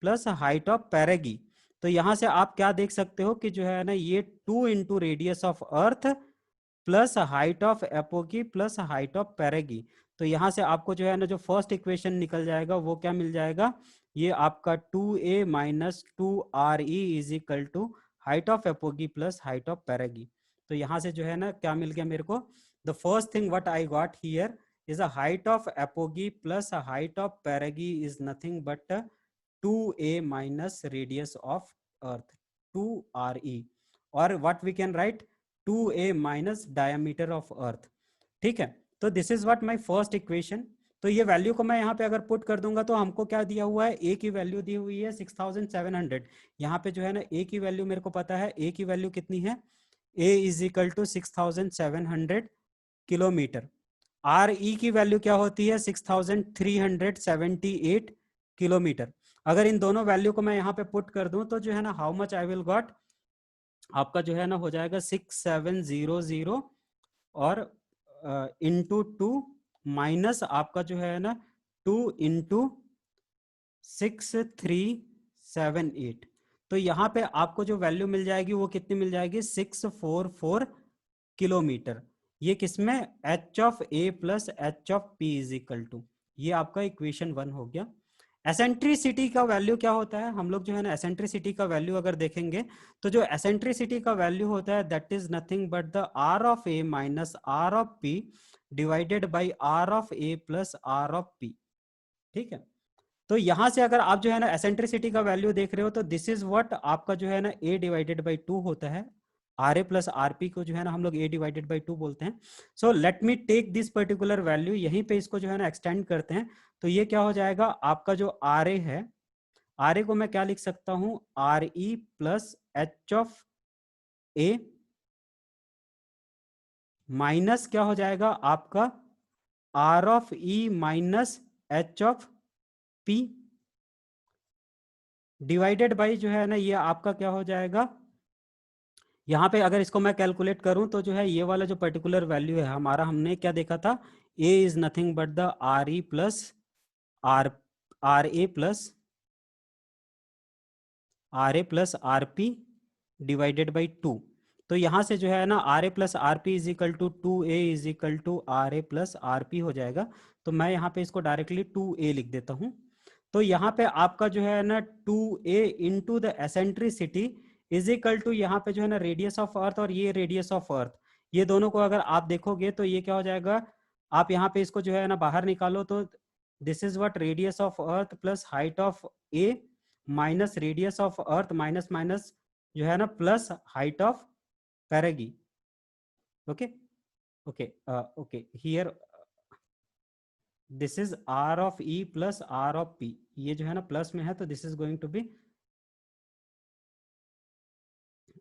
plus height of perigee. तो यहां से आप क्या देख सकते हो कि जो है ना ये 2 into radius of earth plus height of apogee plus height of perigee. तो यहां से आपको जो है ना जो फर्स्ट इक्वेशन निकल जाएगा वो क्या मिल जाएगा, ये आपका 2a minus 2re is equal to height of apogee plus height of perigee. तो यहाँ से जो है ना क्या मिल गया मेरे को, the first thing what I got here is a height of apogee plus height of perigee is nothing but 2a minus radius of earth 2re, or what we can write 2a minus diameter of earth। ठीक है, तो this is what my first equation. तो तो ये value को मैं यहाँ पे अगर पुट कर दूंगा तो हमको क्या दिया हुआ है, ए की वैल्यू दी हुई है 6700। यहाँ पे जो है ना ए की वैल्यू मेरे को पता है, ए की वैल्यू कितनी है, A is equal to 6700 kilometre. R E की वैल्यू क्या होती है, 6378 किलोमीटर। अगर इन दोनों वैल्यू को मैं यहाँ पे पुट कर दूं तो जो है ना how much I will got, आपका जो है ना हो जाएगा 6700 और इंटू 2 माइनस आपका जो है ना 2 इंटू 6378। तो यहाँ पे आपको जो वैल्यू मिल जाएगी वो कितनी मिल जाएगी, 644 किलोमीटर। ये किसमें, h of A plus H of P is equal to, ये आपका इक्वेशन 1 हो गया। एसेंट्रिसिटी का वैल्यू क्या होता है, हम लोग जो है ना एसेंट्रिसिटी का वैल्यू अगर देखेंगे तो जो एसेंट्रिसिटी का वैल्यू होता है that is nothing but the r of A minus r of p divided by r of A plus are of P. ठीक है, तो यहां से अगर आप जो है ना एसेंट्रिसिटी का वैल्यू देख रहे हो तो दिस इज व्हाट आपका जो है ना ए डिवाइडेड बाई 2 होता है। R A plus are p को जो है ना हम लोग ए डिवाइडेड बाई 2 बोलते हैं। So let me take this particular value, यहीं पे इसको जो है ना एक्सटेंड करते हैं। तो ये क्या हो जाएगा, आपका जो आर ए है, आर ए को मैं क्या लिख सकता हूं, r E plus H of A minus क्या हो जाएगा आपका r of e minus H of p divided by जो है ना ये आपका क्या हो जाएगा, यहाँ पे अगर इसको मैं कैलकुलेट करूं तो जो है ये वाला जो पर्टिकुलर वैल्यू है हमारा, हमने क्या देखा था, a is nothing but the r E plus r r A plus R P divided by 2। तो यहां से जो है ना r A plus R P is equal to 2a is equal to r A plus are p हो जाएगा। तो मैं यहाँ पे इसको डायरेक्टली 2a लिख देता हूं। तो यहाँ पे आपका जो है ना 2a into the eccentricity is equal to, यहाँ पे जो है ना रेडियस ऑफ अर्थ और ये रेडियस ऑफ अर्थ, ये दोनों को अगर आप देखोगे तो ये क्या हो जाएगा, आप यहाँ पे इसको जो है ना बाहर निकालो तो this is what radius of earth plus height of A minus radius of earth minus minus जो है ना plus height of perigee. Okay okay okay, here this is R of E plus are of P, ये जो है ना plus में है तो this is going to be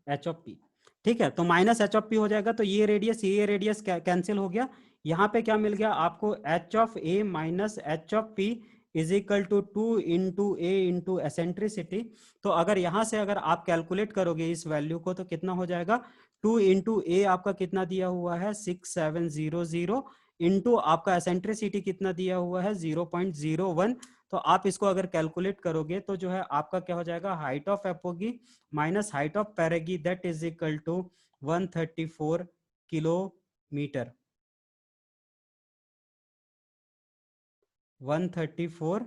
H of P. ठीक है, तो माइनस एच ऑफ पी हो जाएगा, तो ये रेडियस कैंसिल हो गया। यहाँ पे क्या मिल गया आपको, h of A minus H of P is equal to 2 into a into eccentricity. तो अगर यहाँ से अगर आप कैलकुलेट करोगे इस वैल्यू को तो कितना हो जाएगा, 2 इंटू ए आपका कितना दिया हुआ है 6700 इंटू आपका एसेंट्रिसिटी कितना दिया हुआ है 0.01। तो आप इसको अगर कैलकुलेट करोगे तो जो है आपका क्या हो जाएगा, height of apogee minus height of perigee that is equal to 134 kilometre. 134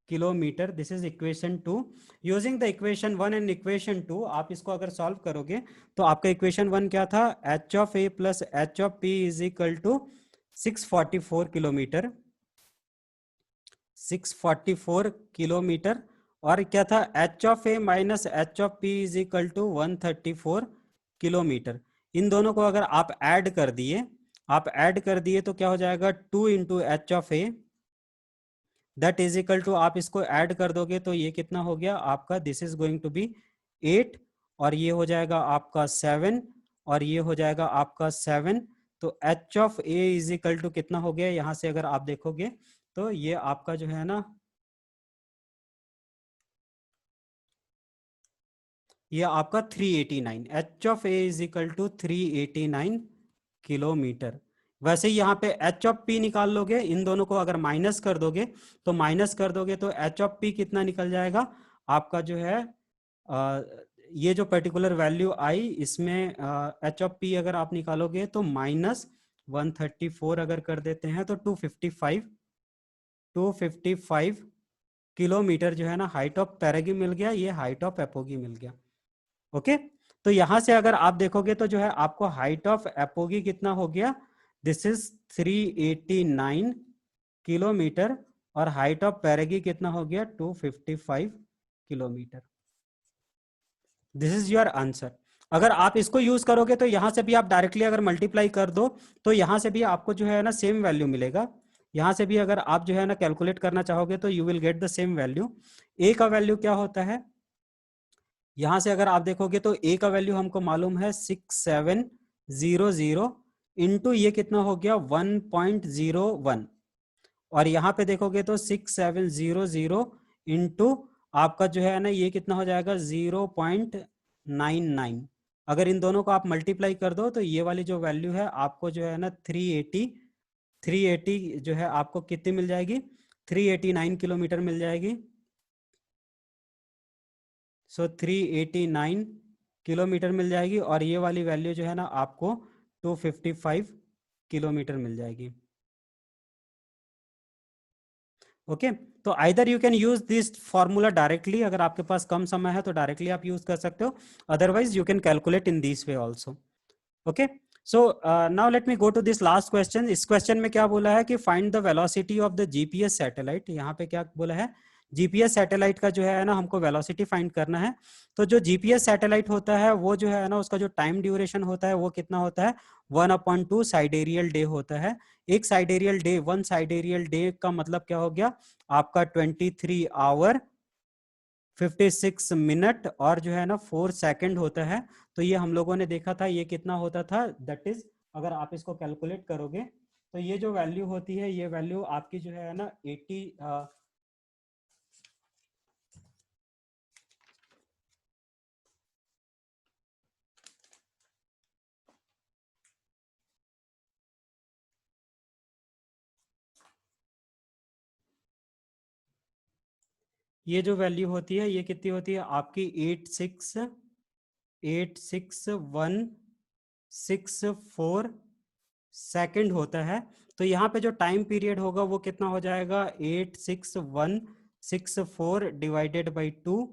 kilometre, this is equation 2। Using the equation 1 and equation 2 आप इसको अगर सॉल्व करोगे तो आपका इक्वेशन 1 क्या था, H of A plus H of P is equal to 644 kilometre, 644 kilometre. और क्या था, H of A minus H of P is equal to 134 kilometre. इन दोनों को अगर आप ऐड कर दिए, तो क्या हो जाएगा, 2 into h of a that is equal to, आप इसको ऐड कर दोगे तो ये कितना हो गया आपका, this is going to be 8 और ये हो जाएगा आपका 7 और ये हो जाएगा आपका 7। तो h of a is equal to कितना हो गया, यहां से अगर आप देखोगे तो ये आपका जो है ना, ये आपका 389, h of a is equal to 389 kilometre. वैसे ही यहाँ पे एच ऑफ पी निकाल लोगे, इन दोनों को अगर माइनस कर दोगे तो एच ऑफ पी कितना निकल जाएगा आपका जो है, ये जो पर्टिकुलर वैल्यू आई इसमें एच ऑफ पी अगर आप निकालोगे तो माइनस 134 अगर कर देते हैं तो 255 किलोमीटर जो है ना हाइट ऑफ पैरेगी मिल गया, ये हाइट ऑफ एपोगी मिल गया। ओके, तो यहां से अगर आप देखोगे तो जो है आपको हाइट ऑफ एपोगी कितना हो गया, दिस इज 389 किलोमीटर और हाइट ऑफ पैरेगी कितना हो गया 255 kilometre. This is your answer. अगर आप इसको यूज करोगे तो यहां से भी आप डायरेक्टली अगर मल्टीप्लाई कर दो तो यहां से भी आपको जो है ना सेम वैल्यू मिलेगा। यहाँ से भी अगर आप जो है ना कैलकुलेट करना चाहोगे तो you will get the same value. A का वैल्यू क्या होता है, यहाँ से अगर आप देखोगे तो ए का वैल्यू हमको मालूम है 6700 इंटू ये कितना हो गया 1.01, और यहाँ पे देखोगे तो 6700 इंटू आपका जो है ना ये कितना हो जाएगा 0.99। अगर इन दोनों को आप मल्टीप्लाई कर दो तो ये वाली जो वैल्यू है आपको जो है ना 380 जो है आपको कितनी मिल जाएगी, 389 किलोमीटर मिल जाएगी। सो 389 किलोमीटर मिल जाएगी, और ये वाली वैल्यू जो है ना आपको 255 किलोमीटर मिल जाएगी। ओके तो either you can use this formula directly, अगर आपके पास कम समय है तो डायरेक्टली आप यूज कर सकते हो, otherwise you can calculate in this way also. Okay so now let me go to this last question. इस क्वेश्चन में क्या बोला है कि find the velocity of the GPS satellite. यहाँ पे क्या बोला है, जीपीएस सैटेलाइट का जो है ना हमको वेलोसिटी फाइंड करना है। तो जो जीपीएस सैटेलाइट होता है वो जो है ना उसका जो टाइम ड्यूरेशन होता है वो कितना होता है, 1/2 साइडेरियल डे होता है। एक साइडेरियल डे, 1 साइडेरियल डे का मतलब क्या हो गया आपका 23 आवर 56 मिनट और जो है ना 4 सेकंड होता है। तो ये हम लोगों ने देखा था ये कितना होता था, दैट इज अगर आप इसको कैलकुलेट करोगे तो ये जो वैल्यू होती है ये वैल्यू आपकी जो है ना 80 ये जो वैल्यू होती है ये कितनी होती है आपकी 86,164 सेकंड होता है। तो यहाँ पे जो टाइम पीरियड होगा वो कितना हो जाएगा 86,164 डिवाइडेड बाई 2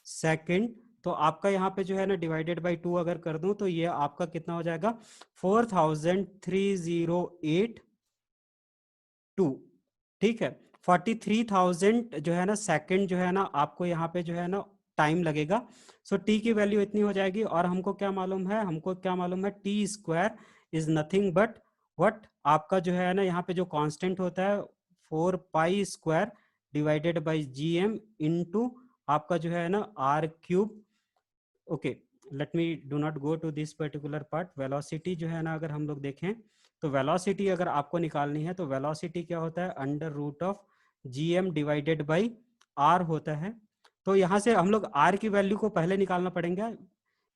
सेकंड। तो आपका यहाँ पे जो है ना डिवाइडेड बाई 2 अगर कर दूं तो ये आपका कितना हो जाएगा 4,3082। ठीक है 43,000 जो है ना सेकंड जो है ना आपको यहाँ पे जो है ना टाइम लगेगा। सो टी की वैल्यू इतनी हो जाएगी, और हमको क्या मालूम है, हमको क्या मालूम है T square is nothing but what आपका जो है ना यहाँ पे जो कांस्टेंट होता है 4 pi square divided by G M into आपका जो है ना r cube. Okay let me do not go to this particular part. Velocity जो है ना अगर हम लोग देखें तो वेलोसिटी अगर आपको निकालनी है तो वेलोसिटी क्या होता है under root of G M divided by r होता है। तो यहाँ से हम लोग आर की वैल्यू को पहले निकालना पड़ेगा,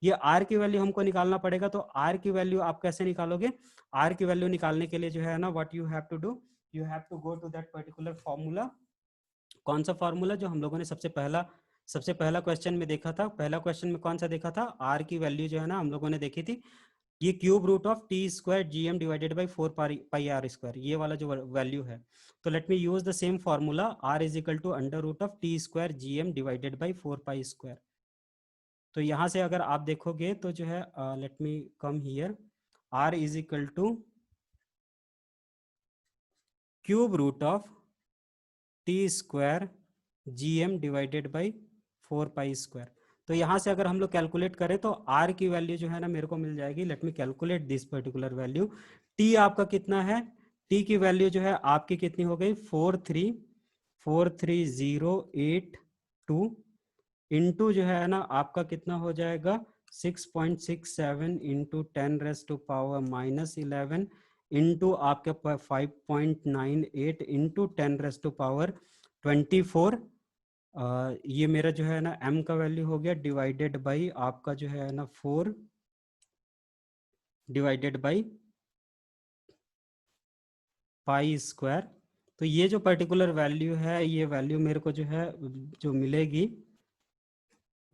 ये आर की वैल्यू हमको निकालना पड़ेगा। तो आर की वैल्यू आप कैसे निकालोगे, आर की वैल्यू निकालने के लिए जो है ना what you have to do, you have to go to that particular formula. कौन सा फॉर्मूला जो हम लोगों ने सबसे पहला क्वेश्चन में देखा था, पहला क्वेश्चन में कौन सा देखा था, आर की वैल्यू जो है ना हम लोगों ने देखी थी ये cube root of T square G M divided by 4 pi r square, ये वाला जो वैल्यू है। तो let me use the same formula, r is equal to under root of T square G M divided by 4 pi square. तो यहाँ से अगर आप देखोगे तो जो है let me come here, r is equal to cube root of T square G M divided by 4 pi square. तो यहाँ से अगर हम लोग कैलकुलेट करें तो आर की वैल्यू जो है ना मेरे को मिल जाएगी, late me calculate this particular value. T आपका कितना है, टी की वैल्यू जो है आपकी कितनी हो गई 4,3082 इंटू जो है ना आपका कितना हो जाएगा 6.67 इंटू 10⁻⁻11 इंटू आपके 5.98 इंटू 10⁻24। ये मेरा जो है ना m का वैल्यू हो गया डिवाइडेड बाई आपका जो है ना 4 डिवाइडेड बाई पाई स्क्वायर। तो ये जो पर्टिकुलर वैल्यू है ये वैल्यू मेरे को जो है जो मिलेगी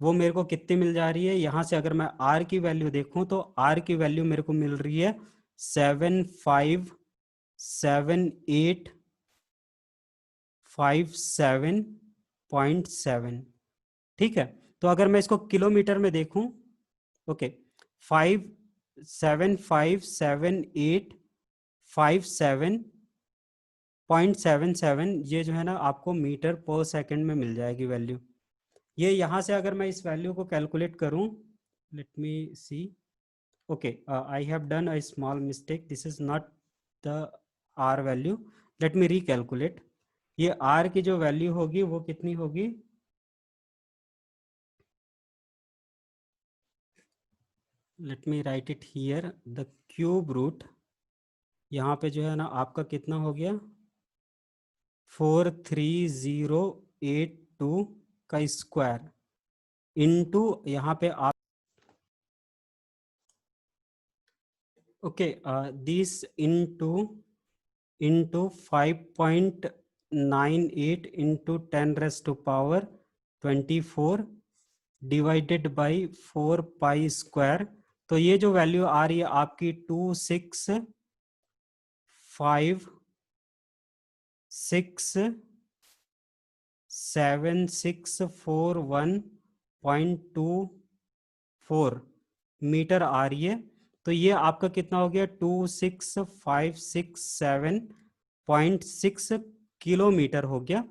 वो मेरे को कितनी मिल जा रही है, यहाँ से अगर मैं r की वैल्यू देखूं तो r की वैल्यू मेरे को मिल रही है 757857.7। ठीक है तो अगर मैं इसको किलोमीटर में देखूं, ओके 5757857.77 ये जो है ना आपको मीटर पर सेकंड में मिल जाएगी वैल्यू। ये यहाँ से अगर मैं इस वैल्यू को कैलकुलेट करूं, let me see, okay I have done a small mistake, this is not the r value, let me recalculate. ये r की जो वैल्यू होगी वो कितनी होगी, let me write it here, the cube root, यहाँ पे जो है ना आपका कितना हो गया 43082 का स्क्वायर इनटू यहाँ पे आप okay this into 5.98 into 10⁻⁴ divided by 4 pi square. तो ये जो वैल्यू आ रही है आपकी 2656741.24 मीटर आ रही है। तो ये आपका कितना हो गया 26567.6 किलोमीटर हो गया।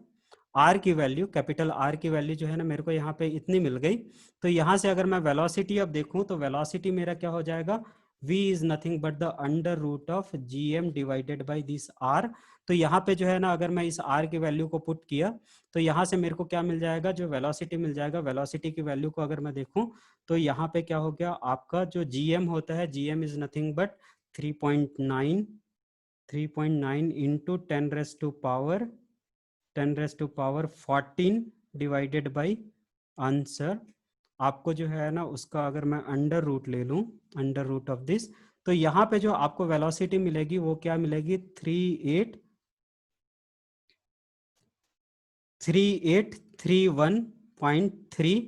आर की वैल्यू, कैपिटल आर की वैल्यू जो है ना मेरे को यहाँ पे इतनी मिल गई। तो यहाँ से अगर मैं वेलोसिटी अब देखूं तो वेलोसिटी मेरा क्या हो जाएगा, v is nothing but the under root of gm divided by this r। तो यहाँ पे जो है ना अगर मैं इस r की वैल्यू को पुट किया तो यहाँ से मेरे को क्या मिल जाएगा, जो वेलोसिटी मिल जाएगा, वेलोसिटी की वैल्यू को अगर मैं देखूं तो यहाँ पे क्या हो गया आपका जो gm होता है, gm is nothing but 3.9 into 10⁻14 divided by answer. आपको जो है ना उसका अगर मैं अंडर रूट ले लूं, अंडर रूट ऑफ दिस, तो यहाँ पे जो आपको वेलोसिटी मिलेगी वो क्या मिलेगी 3831.3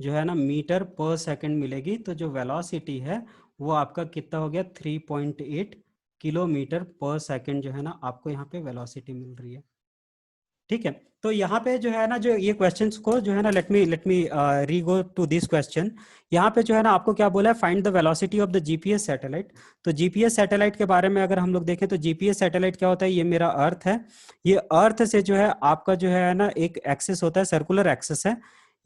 जो है ना मीटर पर सेकंड मिलेगी। तो जो वेलोसिटी है वो आपका कितना हो गया 3.8 किलोमीटर पर सेकंड जो है ना आपको यहाँ पे वेलोसिटी मिल रही है। ठीक है, तो यहाँ पे जो है ना जो ये क्वेश्चंस को जो है ना लेट मी री गो टू दिस क्वेश्चन। यहाँ पे जो है ना आपको क्या बोला है, find the velocity of the GPS satellite. तो जीपीएस सैटेलाइट के बारे में अगर हम लोग देखें तो जीपीएस सैटेलाइट क्या होता है, ये मेरा अर्थ है, ये अर्थ से जो है आपका जो है ना एक एक्सिस होता है, सर्कुलर एक्सिस है,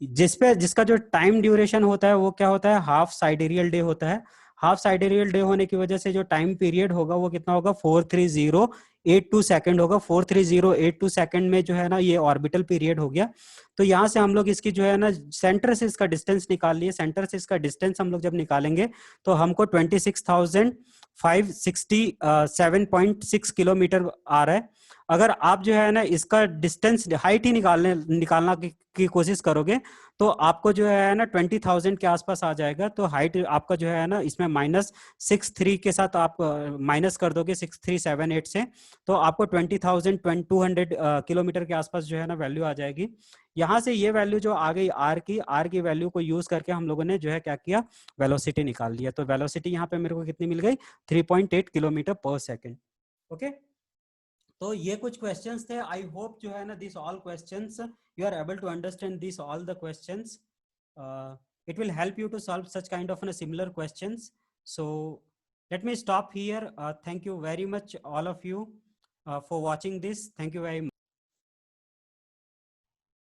जिसका जो टाइम ड्यूरेशन होता है वो क्या होता है, हाफ साइडेरियल डे होता है। हाफ साइडेरियल डे होने की वजह से जो टाइम पीरियड होगा वो कितना होगा 43082 सेकंड होगा। 43082 सेकंड में जो है ना ये ऑर्बिटल पीरियड हो गया। तो यहाँ से हम लोग इसकी जो है ना सेंटर से इसका डिस्टेंस निकाल लिए, सेंटर से इसका डिस्टेंस हम लोग जब निकालेंगे तो हमको 26,567.6 किलोमीटर आ रहा है। अगर आप जो है ना इसका डिस्टेंस हाइट ही निकालना की कोशिश करोगे तो आपको जो है ना 20,000 के आसपास आ जाएगा। तो हाइट आपका जो है ना इसमें -63 के साथ आप माइनस कर दोगे 6378 से, तो आपको 20,200 किलोमीटर के आसपास जो है ना वैल्यू आ जाएगी। यहाँ से ये वैल्यू जो आ गई आर की वैल्यू को यूज करके हम लोगों ने जो है क्या किया, वेलोसिटी निकाल लिया। तो वेलोसिटी यहाँ पे मेरे को कितनी मिल गई 3.8 किलोमीटर पर सेकेंड। ओके, तो ये कुछ क्वेश्चंस थे। आई होप जो है ना this all questions you are able to understand these all the questions. It will help you to solve such kind of similar questions. So let me stop here. Thank you very much all of you for watching this. Thank you very much.